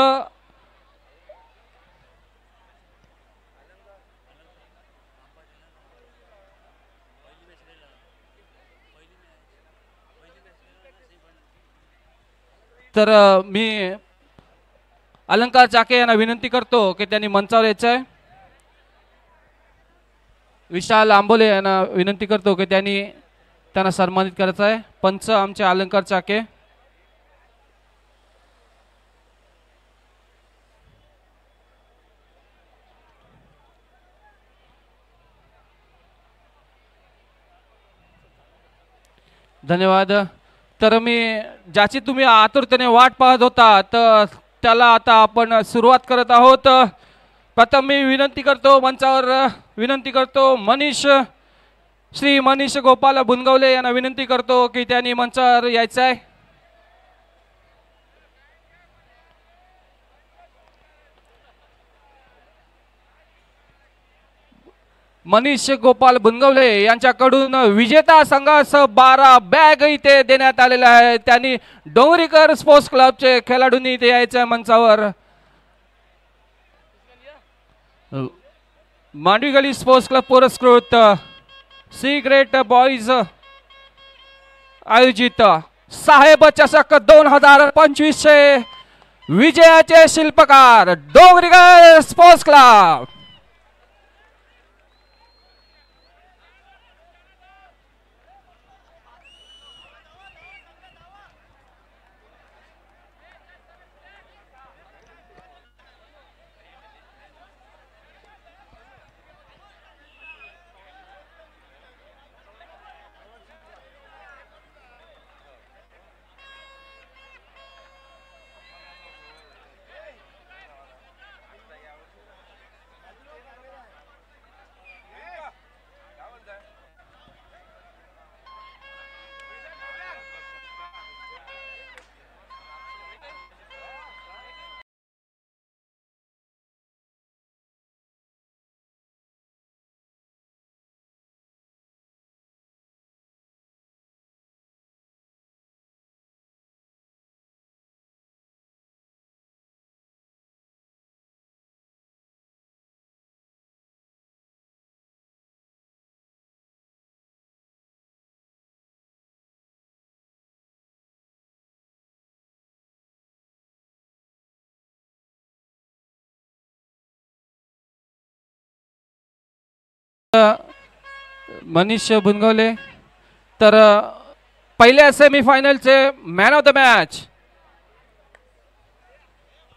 तर मी अलंकार चाके यांना विनंती करतो की त्यांनी मंचावर यायचं आहे. विशाल आंबोले यांना विनंती करतो की त्यांना सन्मानित करायचं आहे. पंच आमचे अलंकार चाके. धन्यवाद. तर मी ज्याची तुम्ही आतुरतेने वाट पाहत होता तर त्याला आता आपण सुरुवात करत आहोत. प्रथम मी विनंती करतो, मंचावर विनंती करतो श्री मनीष गोपाल बुनगवले यांना विनंती करतो की त्यांनी मंचावर यायचं आहे. मनीष गोपाल बुनगवले यांच्याकडून विजेता संघास 12 बॅग इथे देण्यात आलेल्या आहे. त्यांनी डोंगरीकर स्पोर्ट्स क्लबचे खेळाडूंनी इथे यायचं मंचावर. मांडवी गली स्पोर्ट्स क्लब पुरस्कृत सी ग्रेट बॉईज आयोजित साहेब चषक 2025 चे विजयाचे शिल्पकार डोंगरीकर स्पोर्ट्स क्लब. मनीष बुनगवले तर पहिल्या सेमीफायनलचे मॅन ऑफ द मॅच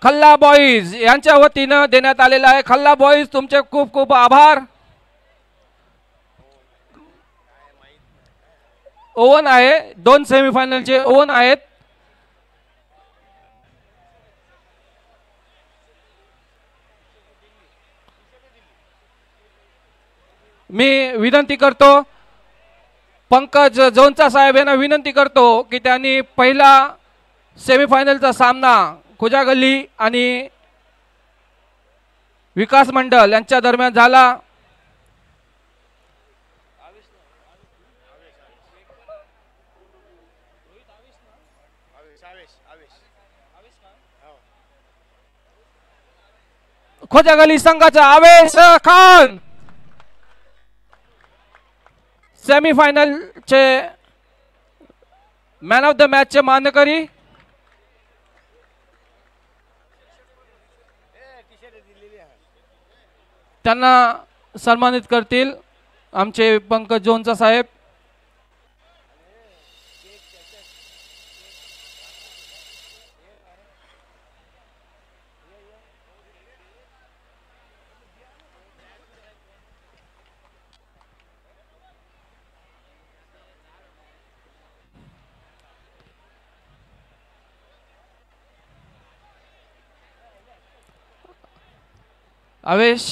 खल्ला बॉईज यांच्या वतीनं देण्यात आलेला आहे. खल्ला बॉईज तुमचे खूप खूप आभार. ओव्हन आहे, 2 सेमीफायनलचे ओव्हन आहेत. मी विनंती करतो पंकज जोंचा साहेब यांना विनंती करतो की त्यांनी पहिला सेमीफायनलचा सामना खुजा गल्ली आणि विकास मंडळ यांच्या दरम्यान झाला. खुजा गल्ली संघाचा आवेश खान सेमीफायनलचे मॅन ऑफ द मॅचचे मानकरी त्यांना सन्मानित करतील आमचे पंकज जोंचा साहेब. आवेश,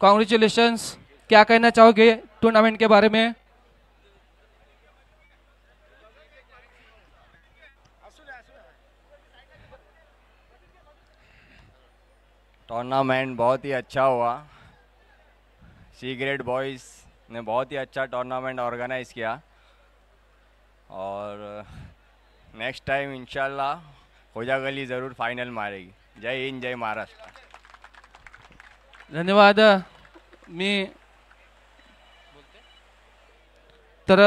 कॉन्ग्रेचुलेशंस. क्या कहना चाहोगे टूर्नामेंट के बारे में? टूर्नामेंट बहुत ही अच्छा हुआ. सी ग्रेड बॉयज़ ने बहुत ही अच्छा टूर्नामेंट ऑर्गेनाइज किया और नेक्स्ट टाइम इंशाल्लाह खोजा गली ज़रूर फाइनल मारेगी. जय हिंद, जय महाराष्ट्र. धन्यवाद. मी तर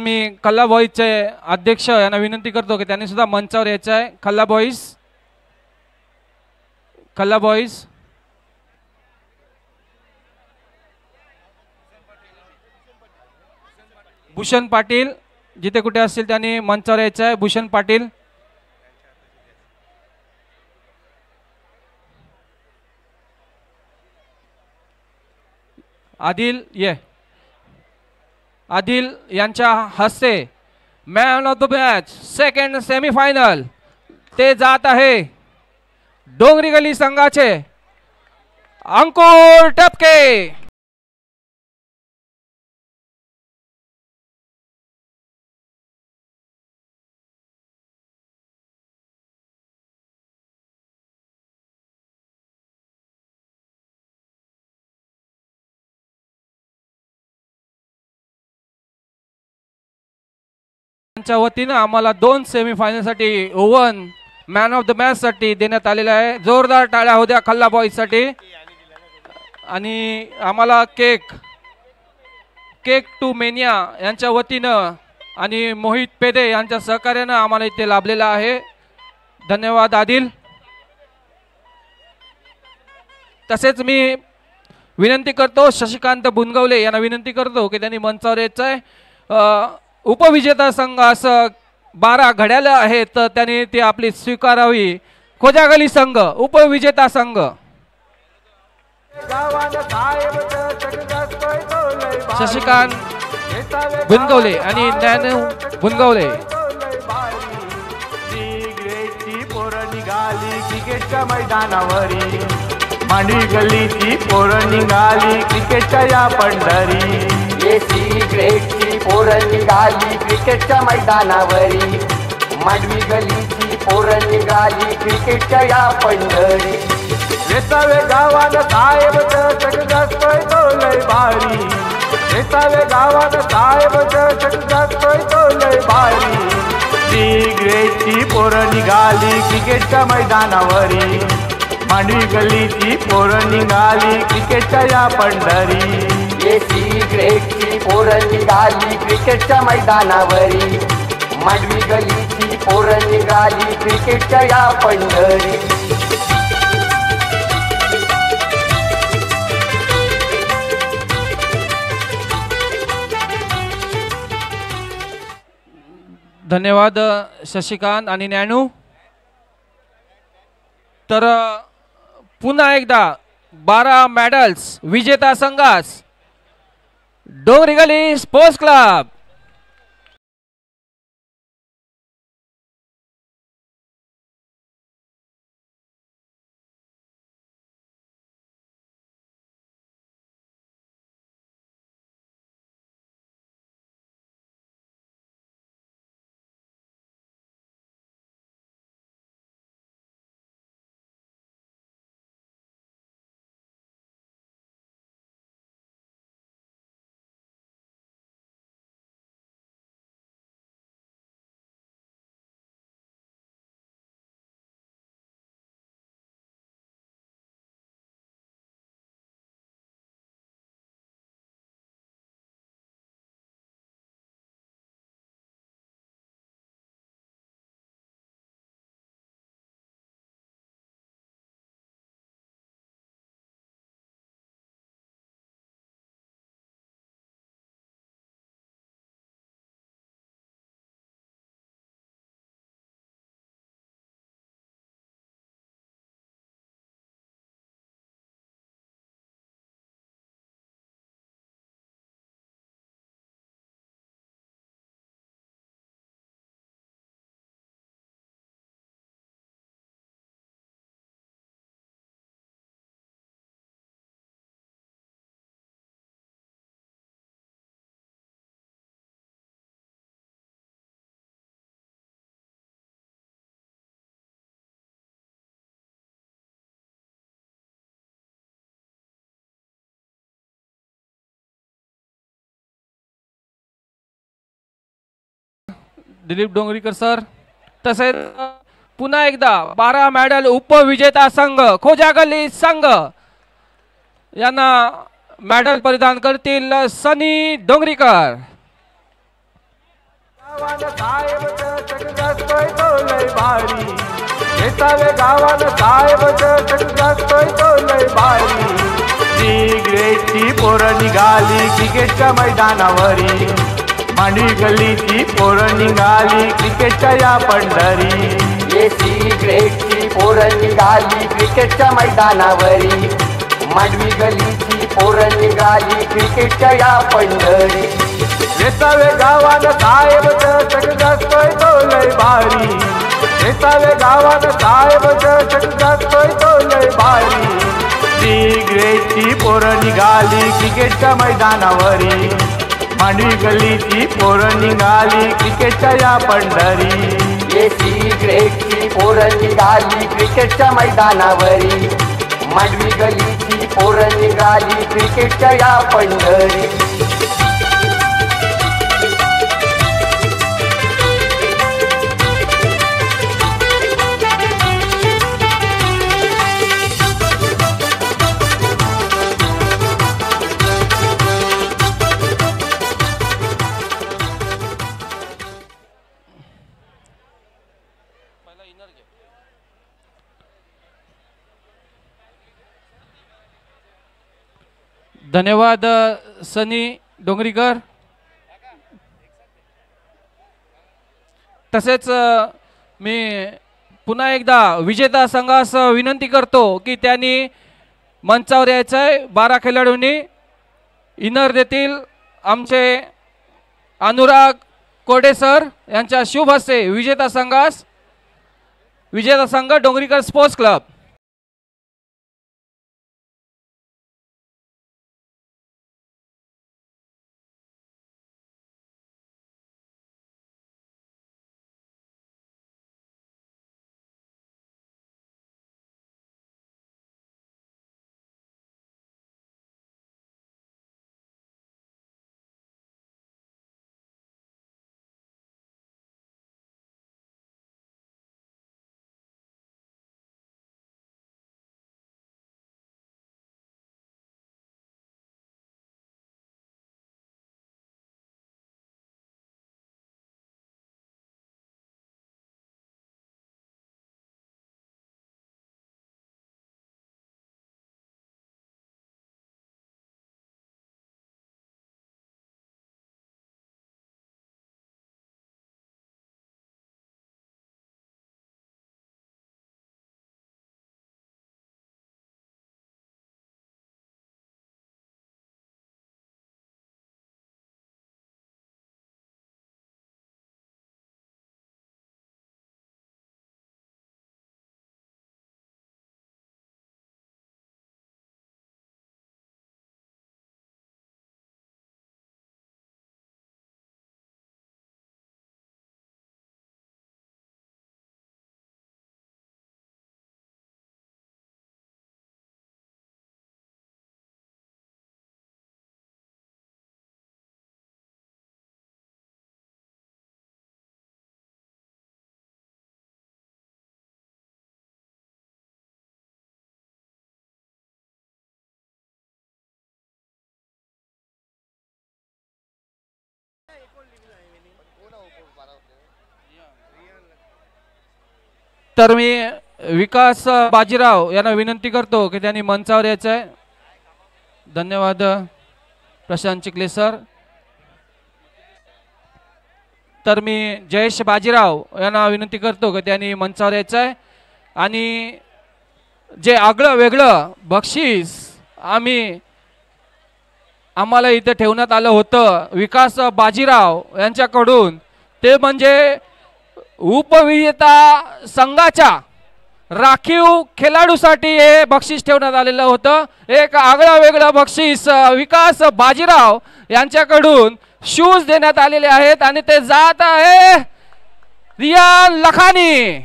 मी खल्ला बॉईजचे अध्यक्ष यांना विनंती करतो की त्यांनी सुद्धा मंचावर यायचं आहे. खल्ला बॉईज भूषण पाटील जिथे कुठे असतील त्यांनी मंचावर यायचं आहे. भूषण पाटील, आदिल यांच्या हस्ते man of the match second semifinal ते जात आहे डोंगरी गली संघाचे अंकुर टपके. त्यांच्या वतीनं आम्हाला 2 सेमीफायनलसाठी ओव्हन मॅन ऑफ द मॅच साठी देण्यात आलेला आहे. जोरदार टाळ्या होत्या खल्ला बॉईज साठी. आणि आम्हाला केक टू मेनिया यांच्या वतीनं आणि मोहित पेदे यांच्या सहकार्यानं आम्हाला इथे लाभलेला आहे. धन्यवाद आदिल. तसेच मी विनंती करतो शशिकांत बुनगवले यांना विनंती करतो की त्यांनी मंचावर यायचं आहे. उपविजेता संघ असं 12 घड्याळ आहेत तर त्यांनी ती आपली स्वीकारावी. खोजागली संघ उपविजेता संघ. शशिकांत बुनगवले आणि ज्ञानू बुनगवले. पोरं निघाली क्रिकेटच्या मैदानावरी. मांडवी गल्लीची पोरं निघाली क्रिकेटच्या या पंढरी. सी ग्रेडची पोरं निघाली क्रिकेटच्या मैदानावरी. मांडवी गल्लीची पोरं निघाली क्रिकेटच्या या पंढरी. वेसावे गावात साहेब चटक जास्तोय तो लय भारी. वेसावे गावात साहेब चटक जास्तोय तो लय भारी. सी ग्रेडची पोरं निघाली क्रिकेटच्या मैदानावरी. मांडवी गल्लीची पोरं निघाली क्रिकेटच्या या पंढरी. सी ग्रेडची पोरं निघाली क्रिकेटच्या मैदानावरी. मांडवी गल्लीची पोरं निघाली क्रिकेटच्या या पंढरी. धन्यवाद शशिकांत आणि ज्ञानू. तर पुन्हा एकदा 12 मेडल्स विजेता संघास डोंगरी गली स्पोर्ट्स क्लब. दिलीप डोंगरीकर सर. तसेच पुन्हा एकदा 12 मेडल उपविजेता संघ खोजागल्ली संघ यांना मेडल परिधान करतील सनी डोंगरीकर. सिगरेटची पोरं निघाली क्रिकेटच्या मैदानावरी, मांडवी गल्लीची पोरं निघाली क्रिकेटच्या या पंढरी. ये सिगरेटची पोरं निघाली क्रिकेटच्या मैदानावरी, मांडवी गल्लीची पोरं निघाली क्रिकेटच्या या पंढरी. वेसावे गावानं साहेब चषक गाजतोय तो लय भारी, वेसावे गावानं साहेब चषक गाजतोय तो लय भारी. सिगरेटची पोरं निघाली क्रिकेटच्या मैदानावरी, मांडवी गल्लीची पोरं निघाली क्रिकेटच्या या पंढरी. ये सिगरेटची पोरं निघाली क्रिकेटच्या मैदानावरी, मांडवी गल्लीची पोरं निघाली क्रिकेटच्या या पंढरी. धन्यवाद सनी डोंगरीकर. तसेच मी पुन्हा एकदा विजेता संघास विनंती करतो की त्यांनी मंचावर यायचं आहे. 12 खेळाडूंनी इनर देतील. आमचे अनुराग कोडे सर यांच्या शुभ हस्ते विजेता संघ डोंगरीकर स्पोर्ट्स क्लब. तर मी विकास बाजीराव यांना विनंती करतो की त्यांनी मंचावर यायचं आहे. धन्यवाद प्रशांत चिखले सर. तर मी जयेश बाजीराव यांना विनंती करतो की त्यांनी मंचावर यायचं आहे. आणि जे आगळं वेगळं बक्षीस आम्हाला इथे ठेवण्यात आलं होतं विकास बाजीराव यांच्याकडून, ते म्हणजे उपविजेता संघाच्या राखीव खेळाडूसाठी हे बक्षीस ठेवण्यात आलेलं होतं. एक आगळं वेगळं बक्षीस विकास बाजीराव यांच्याकडून शूज देण्यात आलेले आहेत आणि ते जात आहे रियान लखानी.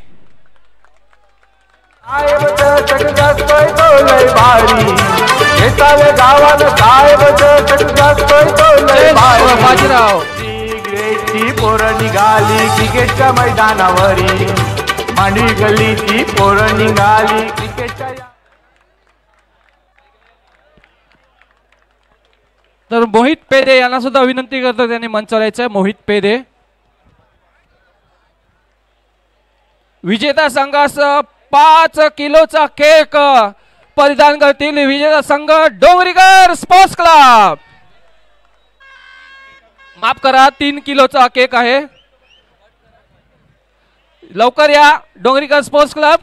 बाजीराव ग्रेटची पोरं निघाली क्रिकेटच्या मैदानावरी, मांडवी गल्लीची पोरं निघाली क्रिकेटच्या. तर मोहित पेदे यांना सुद्धा विनंती करतो, त्यांनी मंचावर यायचं आहे. मोहित पेदे विजेता संघास 5 किलोचा केक परिधान करतील. विजेता संघ डोंगरीकर स्पोर्ट्स क्लब. माफ करा, 3 किलोचा केक आहे. लवकर या डोंगरीकर स्पोर्ट्स क्लब.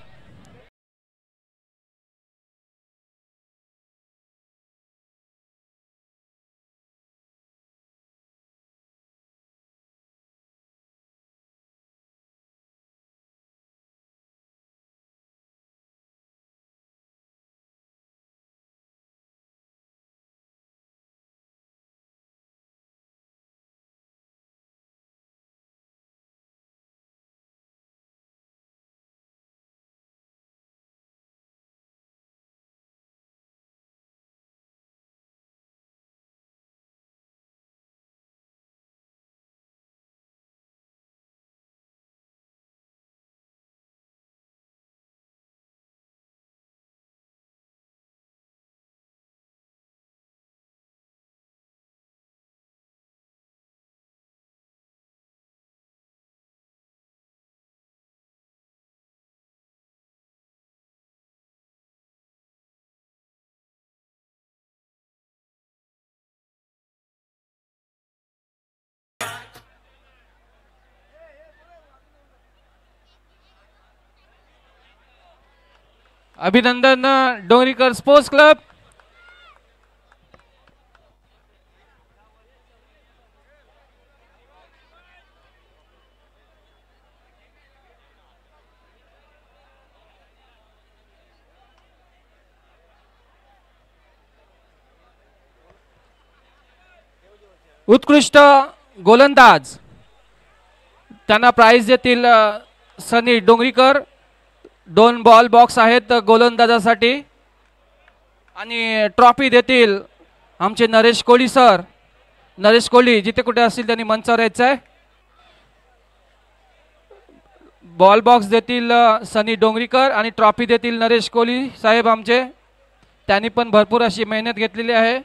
अभिनंदन डोंगरीकर स्पोर्ट्स क्लब. उत्कृष्ट गोलंदाज त्यांना प्राइज देतील सनी डोंगरीकर. 2 बॉल बॉक्स आहेत गोलंदाजासाठी आणि ट्रॉफी देतील आमचे नरेश कोळी सर. नरेश कोळी जिथे कुठे असतील त्यांनी मंचावर यायचं आहे. बॉल बॉक्स देतील सनी डोंगरीकर आणि ट्रॉफी देतील नरेश कोळी साहेब आमचे. त्यांनी पण भरपूर अशी मेहनत घेतलेली आहे.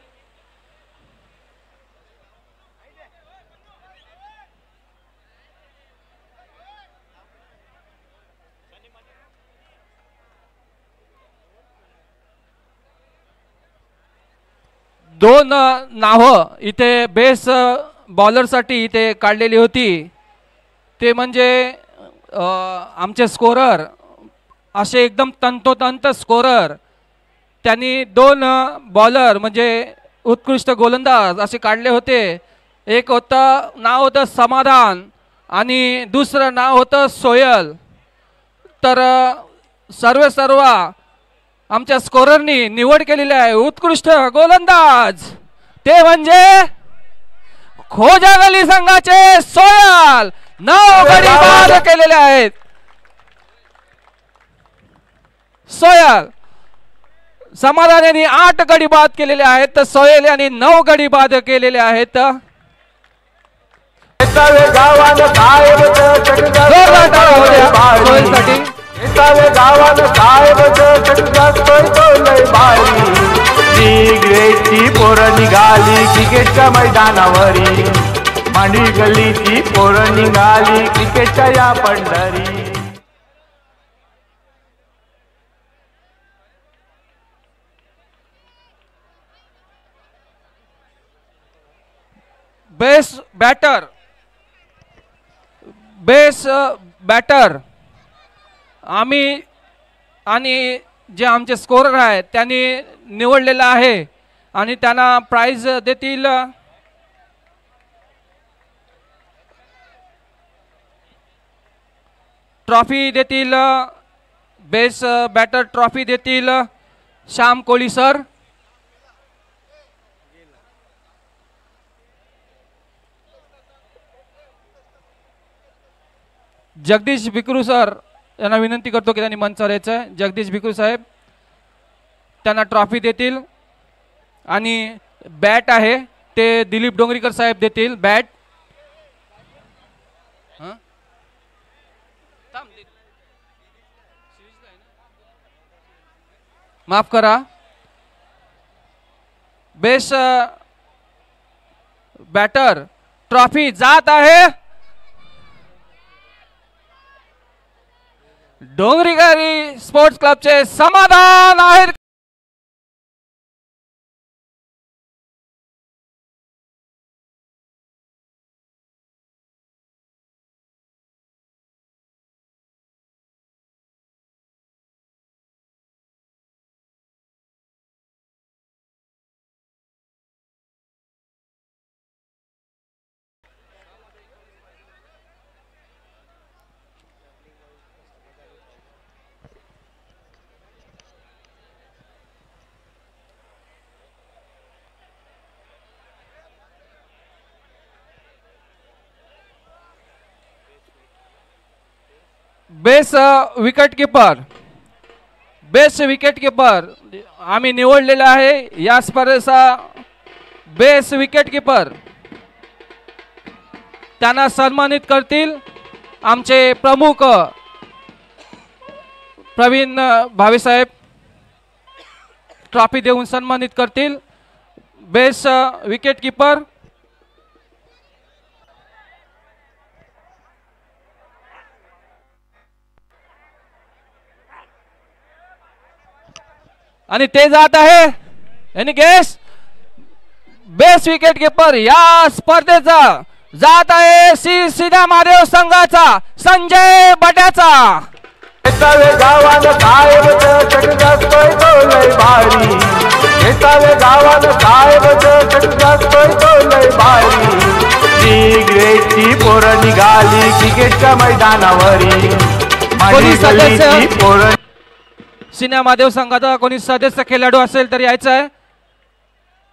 दोन नावं इथे बेस बॉलरसाठी इथे काढलेली होती. ते म्हणजे आमचे स्कोरर असे एकदम तंतोतंत स्कोरर. त्यांनी 2 बॉलर म्हणजे उत्कृष्ट गोलंदाज असे काढले होते. एक नाव होतं समाधान आणि दुसरं नाव होतं सोयल. तर सर्व आमच्या स्कोररनी निवड केलेली आहे उत्कृष्ट गोलंदाज. ते म्हणजे खोजागली संघाचे सोयल. 9 गडी बाद केलेले आहेत. सोयल. समाधान यांनी 8 गडी बाद केलेले आहेत तर सोयल यांनी 9 गडी बाद केलेले आहेत. ग्रेटची पोरं निघाली क्रिकेटच्या मैदानावरी, मांडवी गल्लीची पोरं निघाली क्रिकेटच्या या पंढरी. बेस बॅटर आम्ही आणि जे आमचे स्कोरर आहेत त्यांनी निवडलेला आहे आणि त्यांना प्राइज देतील ट्रॉफी देतील. बेस बॅटर ट्रॉफी देतील श्याम कोळी सर. जगदीश बिकरू सर यांना विनंती करतो की त्यांनी मंचावर यायचं आहे. जगदीश बिकरू साहेब त्यांना ट्रॉफी देतील आणि बॅट आहे ते दिलीप डोंगरीकर साहेब देतील बॅट. माफ करा, बेस्ट बॅटर ट्रॉफी जात आहे डोंगरीगली स्पोर्ट्स क्लबचे समाधान आहे. Best wicket keeper, best wicket keeper आम्ही निवडलेला आहे या स्पर्धेचा बेस्ट विकेट कीपर. त्यांना सन्मानित करतील आमचे प्रमुख प्रवीण भावेसाहेब. ट्रॉफी देऊन सन्मानित करतील बेस्ट विकेट कीपर. आणि ते जात आहे any guess best wicket keeper या स्पर्धेचा जात आहे श्री सीना महादेव संघाचा संजय बट्याचा. गावान साहेब चटकास्तोय तो लय भारी, गावान साहेब चटकास्तोय तो लय भारी. ती ग्रेटची पोरं निघाली क्रिकेटच्या मैदानावरी. कोणी सदस्य पोरं सीना महादेव संघाचा कोणी सदस्य खेळाडू असेल तर यायचं आहे.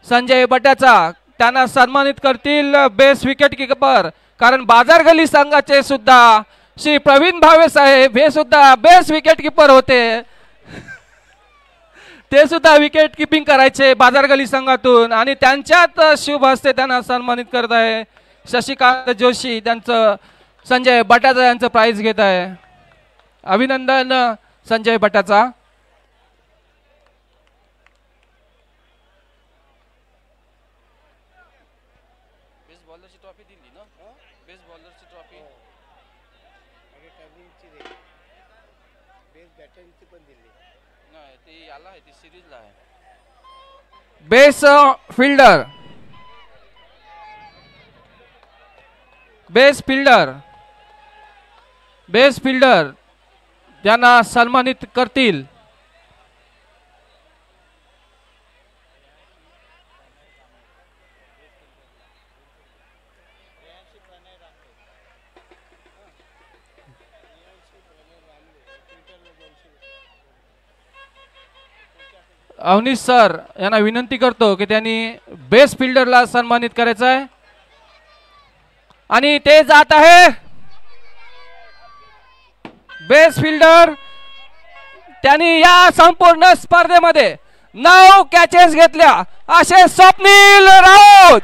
संजय बट्याचा त्यांना सन्मानित करतील बेस्ट विकेट कीपर. कारण बाजार गली संघाचे सुद्धा श्री प्रवीण भावे साहेब हे सुद्धा बेस्ट विकेट कीपर होते. ते सुद्धा विकेट किपिंग करायचे बाजार गली संघातून आणि त्यांच्यात शुभ हस्ते त्यांना सन्मानित करत आहे शशिकांत जोशी. त्यांचं संजय बट्याचा यांचं प्राइज घेत आहे. अभिनंदन संजय बट्याचा. Best fielder, best fielder, best fielder त्यांना सन्मानित करतील अवनीश सर यांना विनंती करतो की त्यांनी बेस्ट फिल्डरला सन्मानित करायचं आहे. आणि ते जात आहे बेस्ट फिल्डर. त्यांनी या संपूर्ण स्पर्धेमध्ये 9 कॅचेस घेतल्या असे स्वप्नील राऊत.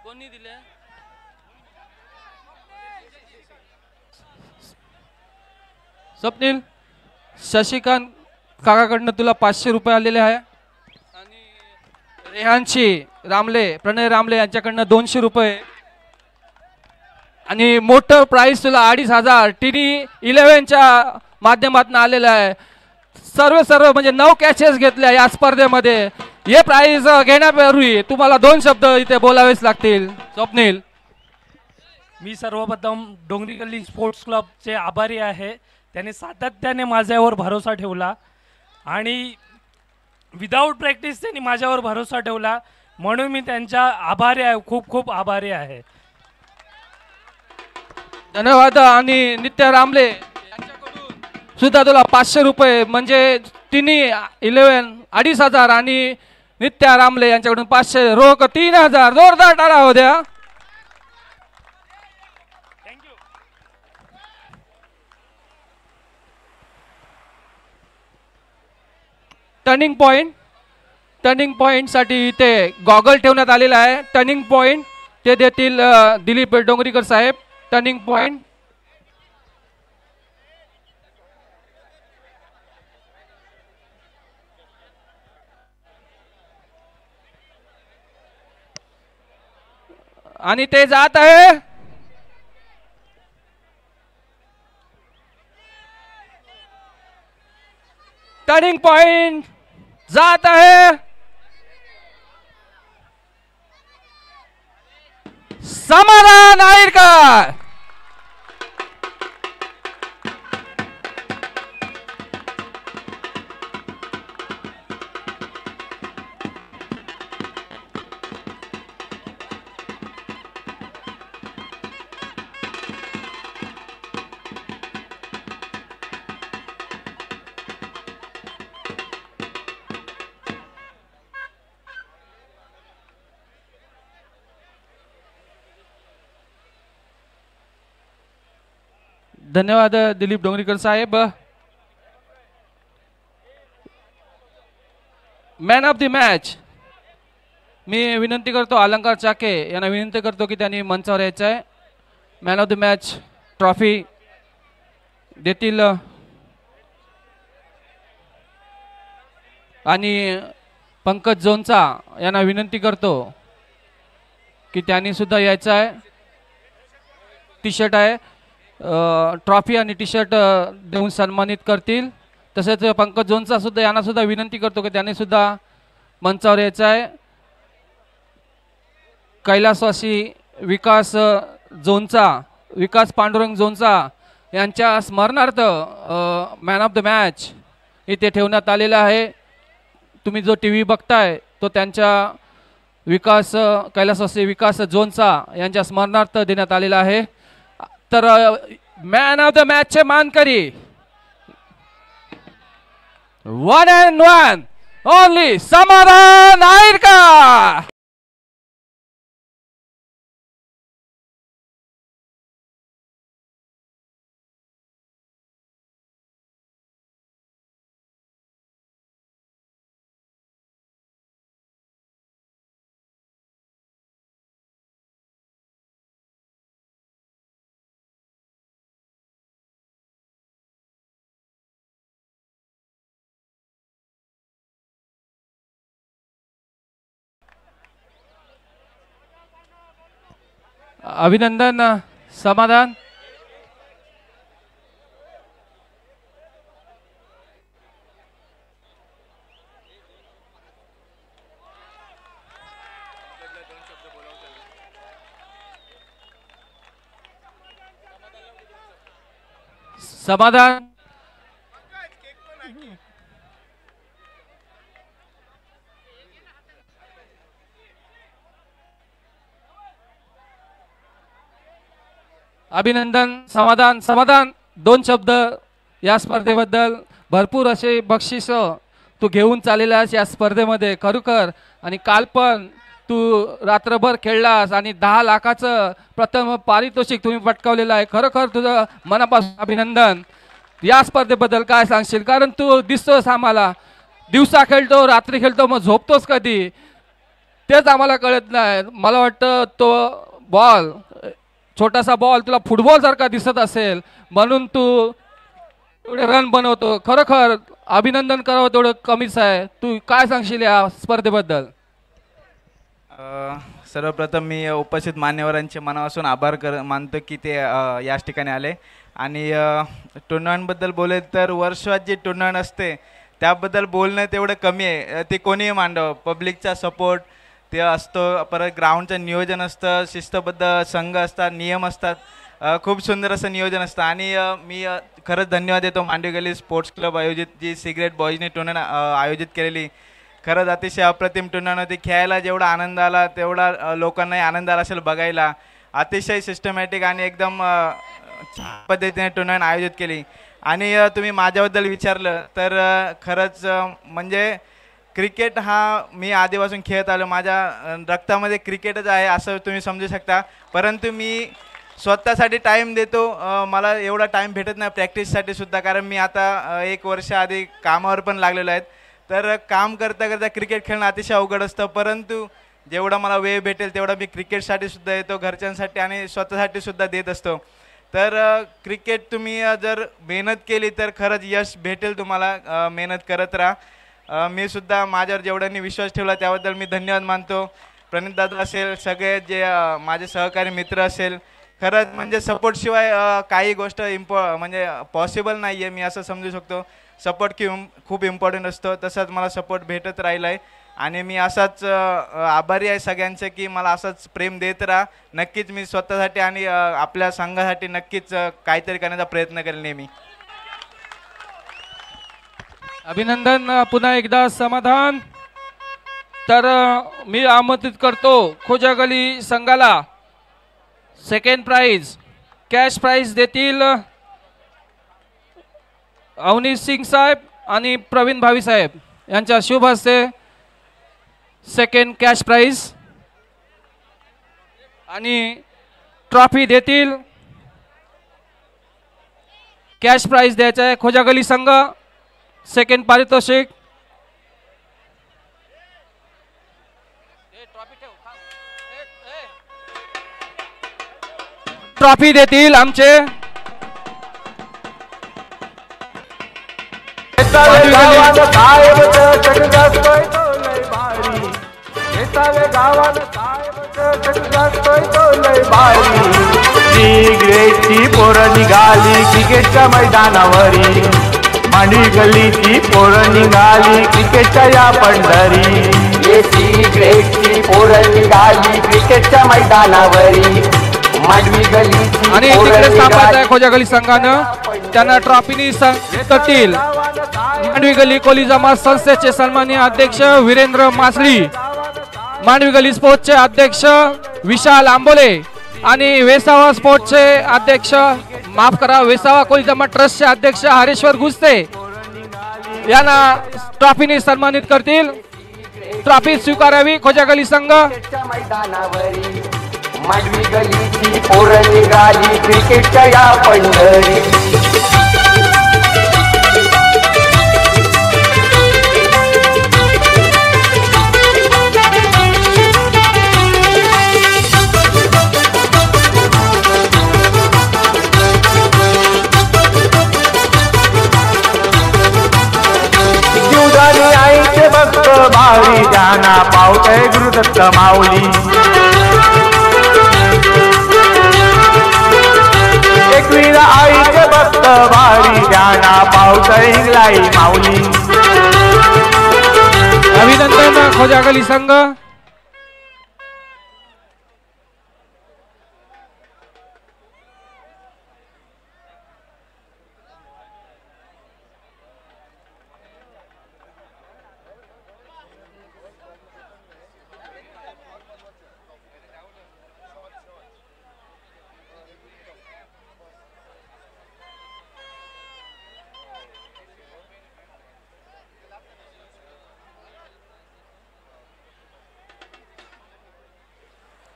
कोणी दिले स्वप्नील शशिकांत काकाकडनं तुला 500 रुपये आलेले आहे आणि रेहानशी रामले प्रणय रामले यांच्याकडनं 200 रुपये आणि मोठं प्राइस तुला 2500 टीनी 11च्या माध्यमातून आलेलं आहे. सर्व म्हणजे 9 कॅचेस घेतल्या या स्पर्धेमध्ये. हे प्राइज घेण्यापूर्वी तुम्हाला 2 शब्द इथे बोलावेच लागतील. स्वप्नील, मी सर्वप्रथम डोंगरी गल्ली स्पोर्ट्स क्लबचे आभारी आहे. त्याने सातत्याने माझ्यावर भरोसा ठेवला आणि विदाऊट प्रॅक्टिस त्यांनी माझ्यावर भरोसा ठेवला म्हणून मी त्यांच्या आभारी आहे, खूप खूप आभारी आहे. धन्यवाद. आणि नित्य रामले यांच्याकडून सुद्धा तुला 500 रुपये म्हणजे तिन्ही 11 2,500 आणि नित्या रामले यांच्याकडून 500 रोख 3,000 जोरदार टाळा हो द्या. टर्निंग पॉइंट साठी इथे गॉगल ठेवण्यात आलेला आहे. टर्निंग पॉइंट ते देतील दिलीप डोंगरीकर साहेब. टर्निंग पॉइंट आणि ते जात आहे. टर्निंग पॉइंट जात आहे. समाधान आयरकर. धन्यवाद दिलीप डोंगरीकर साहेब. मॅन ऑफ द मॅच मी विनंती करतो अलंकार चाके यांना विनंती करतो की त्यांनी मंचावर यायचं आहे. Man of the match trophy देतील आणि पंकज जोंचा यांना विनंती करतो की त्यांनी सुद्धा यायचं आहे. टी शर्ट आहे ट्रॉफी आणि टी शर्ट देऊन सन्मानित करतील. तसेच पंकज जोंचा सुद्धा यांना सुद्धा विनंती करतो की त्यांनी सुद्धा मंचावर यायचं आहे. कैलासवासी विकास जोंचा विकास पांडुरंग जोंचा यांच्या स्मरणार्थ मॅन ऑफ द मॅच इथे ठेवण्यात आलेला आहे. तुम्ही जो टी व्ही बघताय तो त्यांच्या विकास कैलासवासी विकास जोंचा यांच्या स्मरणार्थ देण्यात आलेला आहे. तर मॅन ऑफ द मॅच चे मानकरी 1 and 1 ओनली समाधान आयरकर. अभिनंदन समाधान. समाधान अभिनंदन. समाधान 2 शब्द या स्पर्धेबद्दल. भरपूर असे बक्षीस तू घेऊन चाललेला आहेस या स्पर्धेमध्ये खरोखर. आणि काल पण तू रात्रभर खेळलास आणि 10 लाखाचं प्रथम पारितोषिक तुम्ही पटकावलेलं आहे. खरोखर तुझं मनापासून अभिनंदन. या स्पर्धेबद्दल काय सांगशील? कारण तू दिसतोस आम्हाला दिवसा खेळतो रात्री खेळतो मग झोपतोस कधी तेच आम्हाला कळत नाही. मला वाटतं तो बॉल छोटासा बॉल तुला फुटबॉल सारखा दिसत असेल म्हणून तू एवढे रन बनवतो. खरोखर अभिनंदन करावं तेवढं कमीच आहे. तू काय सांगशील या स्पर्धेबद्दल? सर्वप्रथम मी उपस्थित मान्यवरांचे मनापासून आभार मानतो की ते याच ठिकाणी आले. आणि टुर्नामेंटबद्दल बोले तर वर्षात जी टुर्नामेंट असते त्याबद्दल बोलणं तेवढं कमी आहे. ते कोणीही मांडव पब्लिकचा सपोर्ट ते असतो. परत ग्राउंडचं नियोजन असतं शिस्तबद्ध संघ असतात नियम असतात. खूप सुंदर असं नियोजन असतं. आणि मी खरंच धन्यवाद देतो मांडवी गल्ली स्पोर्ट्स क्लब आयोजित जी सिगरेट बॉईजने टुर्नामेंट आयोजित केलेली. खरंच अतिशय अप्रतिम टुर्नामेंट होती. खेळायला जेवढा आनंद आला तेवढा लोकांनाही आनंद आला असेल बघायला. अतिशय सिस्टमॅटिक आणि एकदम छान पद्धतीने टुर्नामेंट आयोजित केली. आणि तुम्ही माझ्याबद्दल विचारलं तर खरंच म्हणजे क्रिकेट हा मी आधीपासून खेळत आलो, माझ्या रक्तामध्ये क्रिकेटच आहे असं तुम्ही समजू शकता. परंतु मी स्वतःसाठी टाईम देतो, मला एवढा टाईम भेटत नाही प्रॅक्टिससाठी सुद्धा, कारण मी आता 1 वर्ष आधी कामावर पण लागलेलो आहे. तर काम करता करता क्रिकेट खेळणं अतिशय अवघड असतं, परंतु जेवढा मला वेळ भेटेल तेवढा मी क्रिकेटसाठी सुद्धा येतो, घरच्यांसाठी आणि स्वतःसाठी सुद्धा देत असतो. तर क्रिकेट तुम्ही जर मेहनत केली तर खरंच यश भेटेल तुम्हाला, मेहनत करत राहा. मी सुद्धा माझ्यावर जेवढ्यांनी विश्वास ठेवला त्याबद्दल मी धन्यवाद मानतो. प्रणितदादा असेल, सगळे जे माझे सहकारी मित्र असेल, खरंच म्हणजे सपोर्टशिवाय काही गोष्ट म्हणजे पॉसिबल नाही आहे, मी असं समजू शकतो. सपोर्ट खूप इम्पॉर्टंट असतो, तसंच मला सपोर्ट भेटत राहिला आहे आणि मी असाच आभारी आहे सगळ्यांचं की मला असंच प्रेम देत राहा. नक्कीच मी स्वतःसाठी आणि आपल्या संघासाठी नक्कीच काहीतरी करण्याचा प्रयत्न करेल नेहमी. अभिनंदन, पुन्हा एकदा समाधान. तर मी आमंत्रित करतो खोजागली संघाला. सेकंड प्राइज कॅश प्राइज देतील अवनीश सिंग साहेब आणि प्रवीण भावी साहेब यांच्या शुभ हस्ते सेकंड कॅश प्राइज आणि ट्रॉफी देतील. कॅश प्राइज द्यायचा आहे खोजागली संघ, सेकंड पारितोषिक. ट्रॉफी देतील आमचे सिगरेटची पोरं निघाली क्रिकेटच्या मैदानावरी, मांडवी गल्लीची पोरं निघाली क्रिकेटच्या या पंढरी. सिगरेटची पोरं निघाली क्रिकेटच्या मैदानावरी, मांडवी गल्लीची आणि तिकडे स्थापायचं आहे खोजागली संघानं. त्यांना ट्रॉफीनी करतील मांडवी गल्ली कोळी जमात संस्थेचे सन्माननीय अध्यक्ष वीरेंद्र मासली, मांडवी गल्ली स्पोर्ट्सचे अध्यक्ष विशाल आंबोले आणि वेसावा स्पोर्ट्सचे अध्यक्ष, माफ करा, वेसावा कोळी जमात ट्रस्टचे अध्यक्ष हरेश्वर गुस्ते यांना ट्रॉफीनी सन्मानित करतील. ट्रॉफी स्वीकारावी खोजागली संघ. मांडवी गल्लीची पोरं निघाली क्रिकेटच्या या पंढरी. जीवदानी आईचे भक्त भावी ज्ञाना पावतय गुरुदत्त माऊली. एकवीरा आईचे भक्त भारी ज्ञाना पावतय हिंगलाई माऊली. अभिनंदन खोजागली संघ.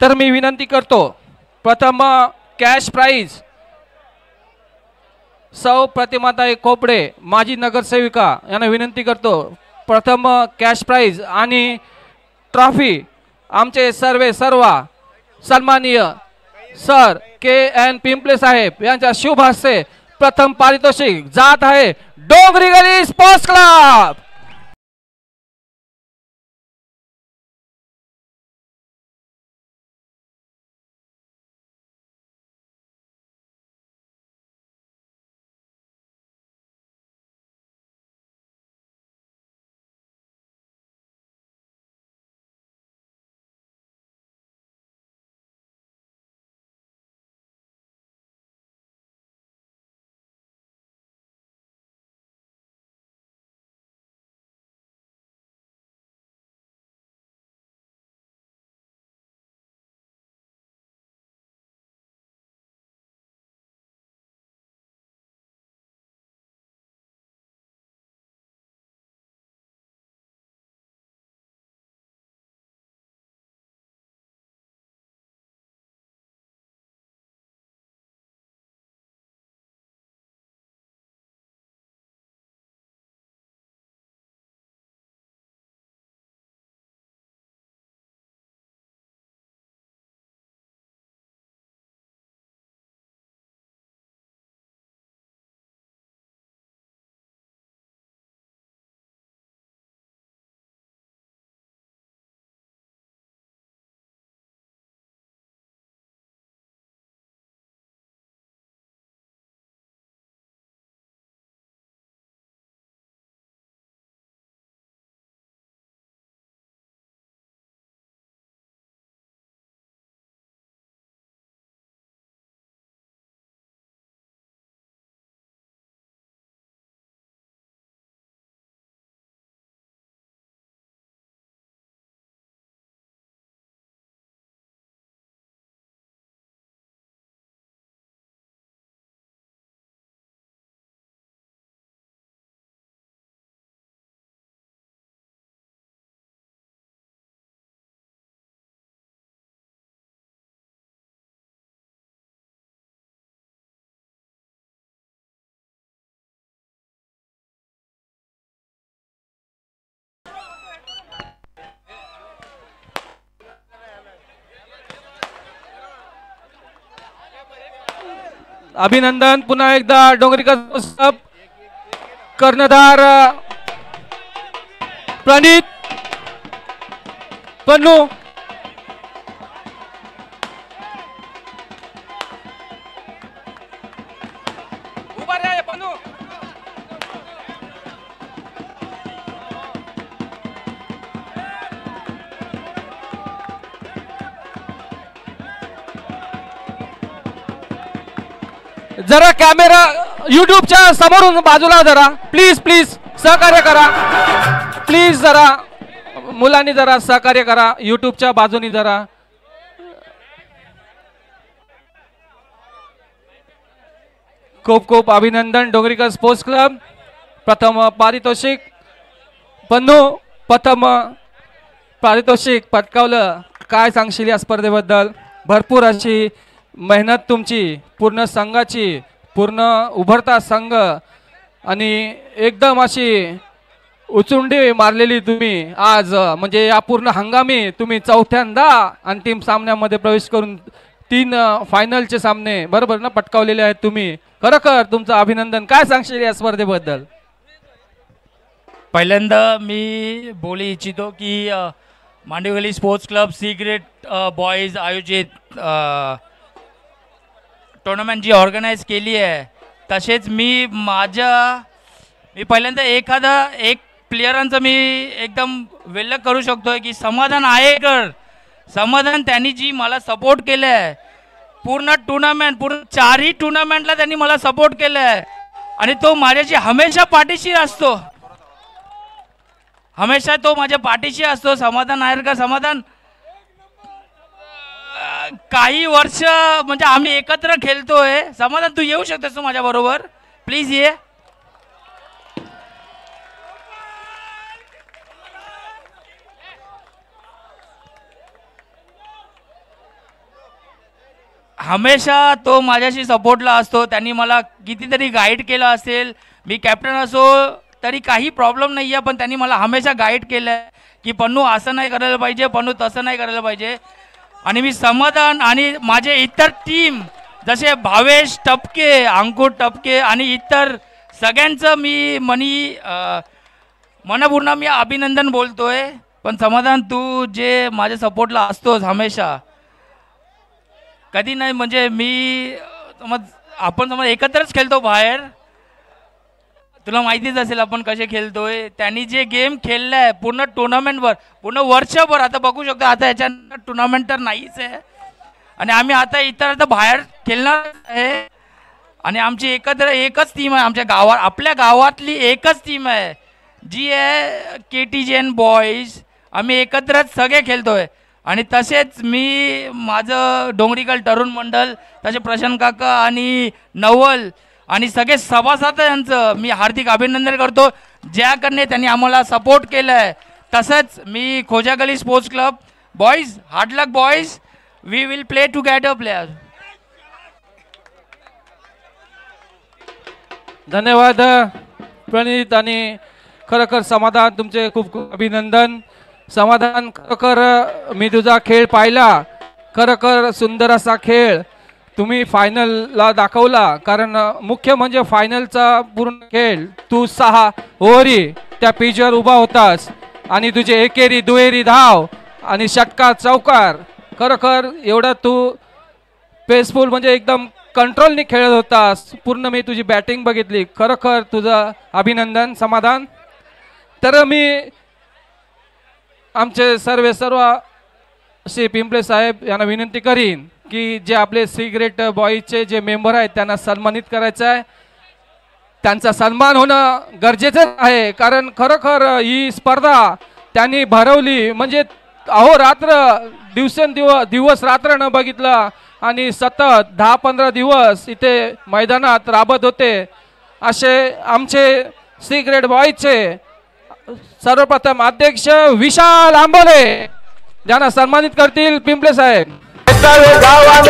तर मी विनंती करतो, प्रथम कॅश प्राइज सौ प्रतिमाताई खोपडे माजी नगरसेविका यांना विनंती करतो. प्रथम कॅश प्राइज आणि ट्रॉफी आमचे सर्व सन्माननीय सर KN पिंपले साहेब यांच्या शुभ हस्ते प्रथम पारितोषिक जात आहे डोंगरी गली स्पोर्ट्स क्लब. अभिनंदन पुन्हा एकदा डोंगरीकर कर्णधार प्रणित पन्नू उभा रे पन्नू जरा कॅमेरा युट्यूबच्या समोरून बाजूला जरा प्लीज प्लीज सहकार्य करा प्लीज जरा मुलांनी जरा सहकार्य करा युट्यूबच्या बाजूनी जरा खूप खूप अभिनंदन डोंगरीकर स्पोर्ट्स क्लब प्रथम पारितोषिक पन्नू प्रथम पारितोषिक पटकावलं काय सांगशील या स्पर्धेबद्दल भरपूर अशी मेहनत तुमची पूर्ण संघाची पूर्ण उभरता संघ आणि एकदम अशी उचुंडी मारलेली तुम्ही आज म्हणजे या पूर्ण हंगामी तुम्ही चौथ्यांदा अंतिम सामन्यामध्ये प्रवेश करून 3 फायनलचे सामने बरोबर ना पटकावलेले आहेत तुम्ही खरोखर तुमचं अभिनंदन काय सांगशील या स्पर्धेबद्दल पहिल्यांदा मी बोलू इच्छितो की Mandvi sports club C grade boys आयोजित टुर्नामेंट जी ऑर्गनाइज केली आहे तसेच मी पहिल्यांदा एक प्लेयरांचं मी एकदम वेल्ल करू शकतोय की समाधान आयेकर समाधान त्यांनी जी मला सपोर्ट केलं आहे पूर्ण चारही टुर्नामेंटला त्यांनी मला सपोर्ट केलं आहे आणि तो माझ्याशी हमेशा पाठीशी असतो हमेशा तो माझ्या पाठीशी असतो समाधान आयेकर समाधान काही वर्ष म्हणजे आम्ही एकत्र खेळतोय समाधान तू येऊ शकतोस तू माझ्या बरोबर प्लीज ये हमेशा तो माझ्याशी सपोर्टला असतो त्यांनी मला कितीतरी गाईड केलं असेल मी कॅप्टन असो तरी काही प्रॉब्लेम नाही आहे पण त्यांनी मला हमेशा गाईड केलं आहे की पन्नू असं नाही करायला पाहिजे पन्नू तसं नाही करायला पाहिजे आणि मी समाधान आणि माझे इतर टीम जसे भावेश टपके अंकुर टपके आणि इतर सगळ्यांचं मी मनपूर्ण मी अभिनंदन बोलतोय पण समाधान तू जे माझ्या सपोर्टला असतोस हमेशा कधी नाही म्हणजे मी आपण एकत्रच खेळतो बाहेर तुला माहितीच असेल आपण कसे खेळतोय त्यांनी जे गेम खेळलाय पूर्ण टुर्नामेंटवर पूर्ण वर्षभर आता बघू शकतो आता याच्यानंतर टुर्नामेंट तर नाहीच आहे आणि आम्ही आता इतर बाहेर खेळणार आहे आणि आमची एकच टीम आहे आमच्या गावात आपल्या गावातली एकच टीम आहे जी आहे KTGN बॉईज आम्ही एकत्रच सगळे खेळतोय आणि तसेच मी माझं डोंगरीकर तरुण मंडळ तसे प्रशांत काका आणि नवल आणि सगळे सभासद यांचं मी हार्दिक अभिनंदन करतो ज्याकडे त्यांनी आम्हाला सपोर्ट केलं आहे तसंच मी Khojagali sports club boys hard luck boys we will play together player धन्यवाद प्रणित आणि खरोखर समाधान तुमचे खूप खूप अभिनंदन समाधान खरोखर मी तुझा खेळ पाहिला खरोखर सुंदर असा खेळ तुम्ही फायनलला दाखवला कारण मुख्य म्हणजे फायनलचा पूर्ण खेळ तू 6 ओव्हरी त्या पिचवर उभा होतास आणि तुझे एकेरी दुहेरी धाव आणि षटकार चौकार खरोखर एवढा तू पेसफुल म्हणजे एकदम कंट्रोलने खेळत होतास पूर्ण मी तुझी बॅटिंग बघितली खरोखर तुझं अभिनंदन समाधान तर मी आमचे सर्व श्री पिंपळे साहेब यांना विनंती करीन की जे आपले सी ग्रेड बॉईजचे जे मेंबर आहेत त्यांना सन्मानित करायचं आहे त्यांचा सन्मान होणं गरजेचं आहे कारण खरोखर ही स्पर्धा त्यांनी भरवली म्हणजे अहोरात्र दिवस रात्र न बघितलं आणि सतत 10-15 दिवस इथे मैदानात राबत होते असे आमचे सी ग्रेड बॉईजचे सर्वप्रथम अध्यक्ष विशाल आंबोले ज्यांना सन्मानित करतील पिंपळे साहेब गावान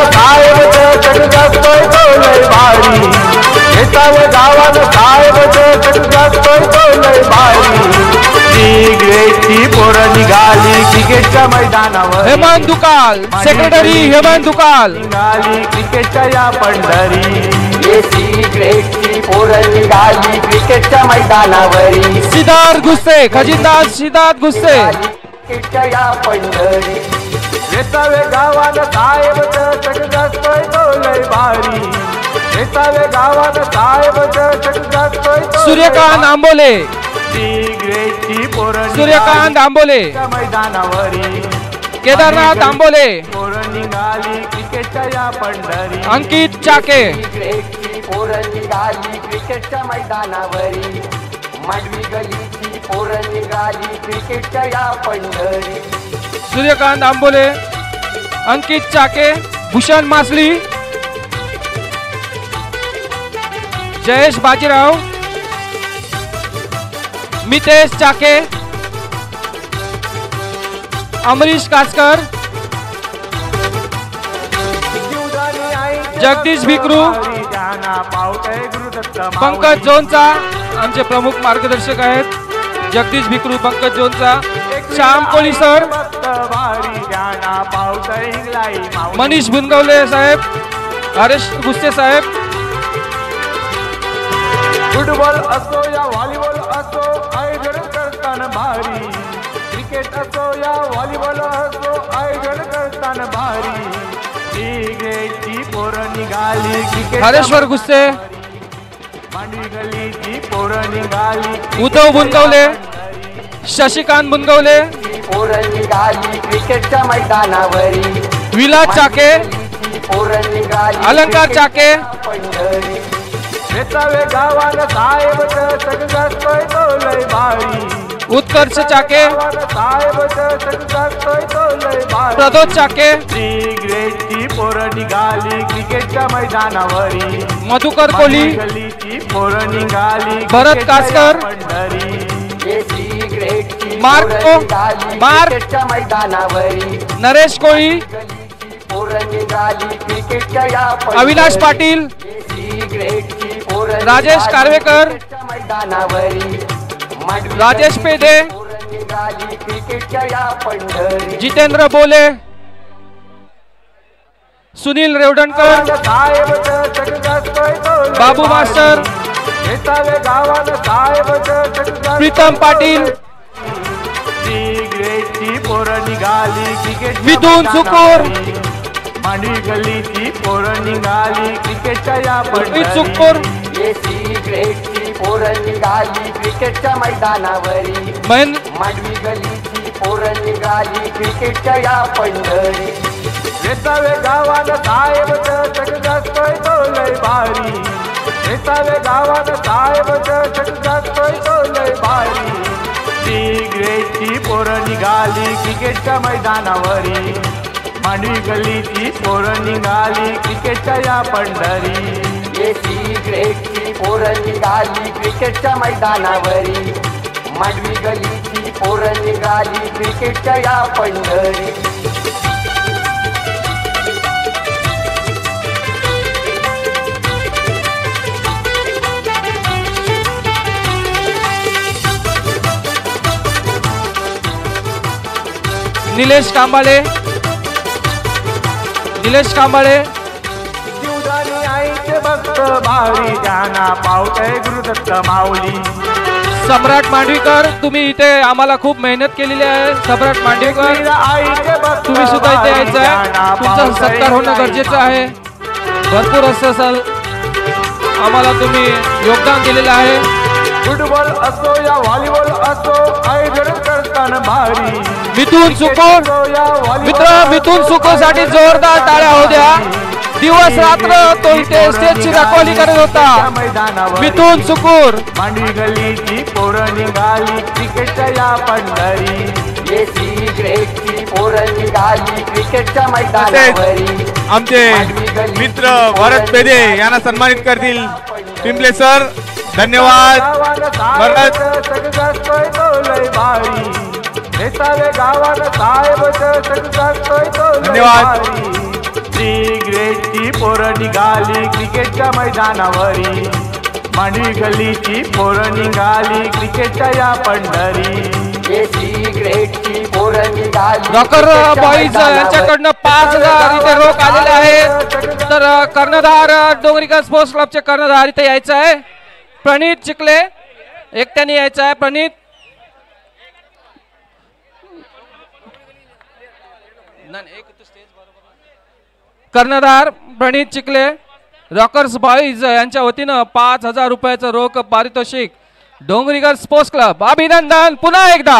निघाली क्रिकेटच्या मैदानावर हेमंत दुकाल सेक्रेटरी हेमंत दुकाल निघाली क्रिकेटच्या या पंढरी सिगरेटची पोरं निघाली क्रिकेटच्या मैदानावरी सिद्धार्थ गुस्से खजिनदार सिद्धार्थ गुस्से क्रिकेटच्या या पंढरी वेसावे गावानं साहेब चषक गाजतोय तो लय भारी वेसावे गावानं साहेब चषक गाजतोय तो सूर्यकांत आंबोले सिगरेटची पोरं सूर्यकांत आंबोले मैदानावरी केदारनाथ आंबोले पोरं निघाली क्रिकेटच्या या पंढरी अंकित चाके सिगरेटची पोरं निघाली क्रिकेटच्या मैदानावरी मांडवी गलीची पोरं निघाली क्रिकेटच्या या पंढरी सूर्यकांत आंबोले अंकित चाके भूषण मासली जयेश बाजीराव मितेश चाके अमरीश कासकर जगदीश भिकरू पंकज जोनचा आमचे प्रमुख मार्गदर्शक आहेत जगदीश भिकरू पंकज जोनचा श्याम कोळीसर मनीष बुनगवले साहेब हरेश गुस्से साहेब फुटबॉल असो या व्हॉलीबॉल असो आयोजन करताना भारी क्रिकेट असो या व्हॉलीबॉल असो आयोजन करताना भारी सिगरेटची पोरं निघाली क्रिकेट हरेश्वर गुस्से मांडवी गलीची पोरं निघाली उद्धव बुनगवले शशिकांत बुनगवले पोरं निघाली क्रिकेटच्या मैदानावरी विलास चाके पोरं निघाली अलंकार चाके पंढरी वेसावे गावानं साहेब चषक गाजतोय तो लय भारी उत्कर्ष चाके साहेब चषक गाजतोय तो लय भारी प्रदोष चाके सिगरेटची पोरं निघाली क्रिकेटच्या मैदानावरी मधुकर कोली गलीची पोरं निघाली भरत कासकर सिगरेटची मार्क मैदानावरी नरेश कोळी पोरं निघाली क्रिकेटच्या या अविनाश पाटील सिगरेटची पोरं राजेश कारवेकर मैदानावरी राजेश पेदे निघाली क्रिकेटच्या या पंढरी जितेंद्र बोले सुनील रेवडणकर साहेब चषक गाजतोय तो लय बाबू मास्टर वेसावे गावानं साहेब चषक प्रीतम पाटील सिगरेटची पोरं निघाली क्रिकेट मिथुन सुकूर मांडवी गलीची पोरं निघाली क्रिकेटच्या या सुकूर सिगरेटची पोरं निघाली क्रिकेटच्या मैदानावरी मांडवी गलीची पोरं निघाली क्रिकेटच्या या पंढरी वेसावे गावानं साहेब चषक गाजतोय तो लय भारी वेसावे गावानं साहेब चषक गाजतोय तो लय भारी सिगरेटची पोरं निघाली क्रिकेटच्या मैदानावरी मांडवी गलीची पोरं निघाली क्रिकेटच्या या पंढरी सिगरेटची पोरं निघाली क्रिकेटच्या मैदानावरी मांडवी गलीची पोरं निघाली क्रिकेटच्या या पंढरी निलेश कांबाळे जीवदानी आईचे भक्त भारी ज्यांना पावतय गुरुदत्त माऊली सम्राट मांडवीकर तुम्ही इथे आम्हाला खूप मेहनत केलेली आहे सम्राट मांडवीकर तुम्ही सुद्धा इथे यायचं आहे तुमचा सत्कार होणं गरजेचं आहे भरपूर असं आम्हाला तुम्ही योगदान दिलेलं आहे फुटबॉल असो या व्हॉलीबॉल असो आयोजन करताना भारी मिथुन सुकोर मित्र मिथुन सुकोर साठी जोरदार टाळ्या होऊ द्या दिवस रात्र तो इथे स्टेजची रखवाली करत होता मिथुन सुकूर मांडवी गलीची पोरं निघाली क्रिकेटच्या या पंढरी सिगरेटची पोरं निघाली क्रिकेटच्या मैदानावरी आमचे मित्र भरत पेदे यांना सन्मानित करतील पिंपले सर धन्यवाद भरत धन्यवाद सिगरेटची पोरं निघाली क्रिकेटच्या मैदानावरी मांडवी गलीची पोरं निघाली क्रिकेटच्या या पंढरी सिगरेटची पोरं निघाली डॉक्टर बॉईज यांच्याकडनं 5,000 इथे रोख आलेले आहे. तर कर्णधार डोंगरीकर स्पोर्ट्स क्लबचे कर्णधार इथे यायचं आहे. प्रणित चिखले एकट्याने यायचं आहे. प्रणित कर्णधार प्रणित चिखले रॉकर्स बॉईज यांच्या वतीनं 5,000 रुपयाचं रोख पारितोषिक डोंगरीकर स्पोर्ट्स क्लब. अभिनंदन पुन्हा एकदा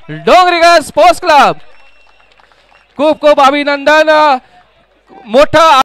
डोंगरीकर स्पोर्ट्स क्लब. खूप खूप अभिनंदन. मोठं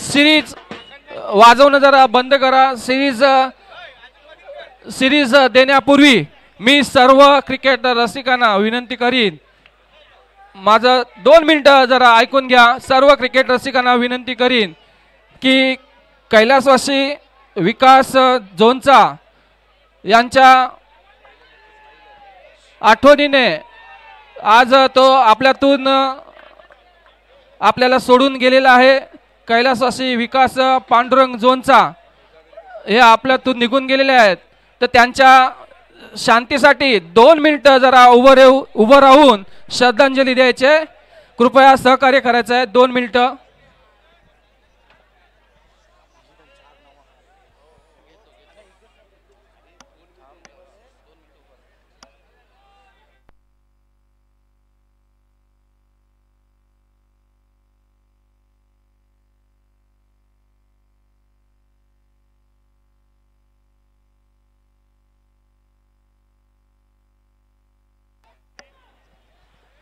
सिरीज वाजवणं जरा बंद करा. सिरीज देण्यापूर्वी मी सर्व क्रिकेट रसिकांना विनंती करीन, माझं 2 मिनिटं जरा ऐकून घ्या. सर्व क्रिकेट रसिकांना विनंती करीन की कैलासवासी विकास झोनचा यांच्या आठवणीने आज तो आपल्यातून आपल्याला सोडून गेलेला आहे. कैलासवासी विकास पांडुरंग झोनचा हे आपल्यातून निघून गेलेले आहेत. तर त्यांच्या शांतीसाठी 2 मिनिटं जरा उभं राहून श्रद्धांजली द्यायचे. कृपया सहकार्य करायचं आहे. 2 मिनिटं.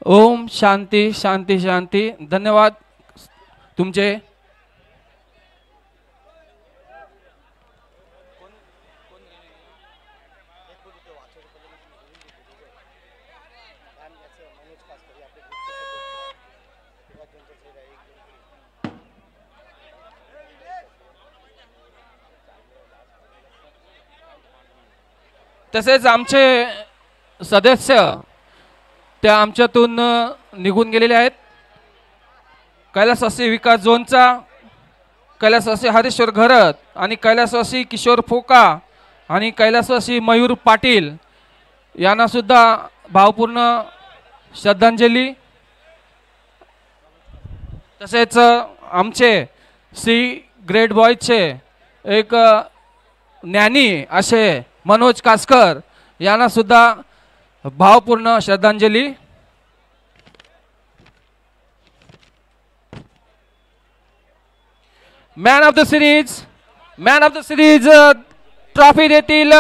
ओम शांती शांती शांती. धन्यवाद तुमचे. तसेच आमचे सदस्य त्या आमच्यातून निघून गेलेले आहेत. कैलासवासी विकास झोनचा कैलासवासी हरेश्वर घरत आणि कैलासवासी किशोर फोका आणि कैलासवासी मयूर पाटील यांना सुद्धा भावपूर्ण श्रद्धांजली. तसेच आमचे सी ग्रेड बॉयजचे एक ज्ञानी असे मनोज कासकर यांना सुद्धा भावपूर्ण श्रद्धांजली. Man of the series trophy देतील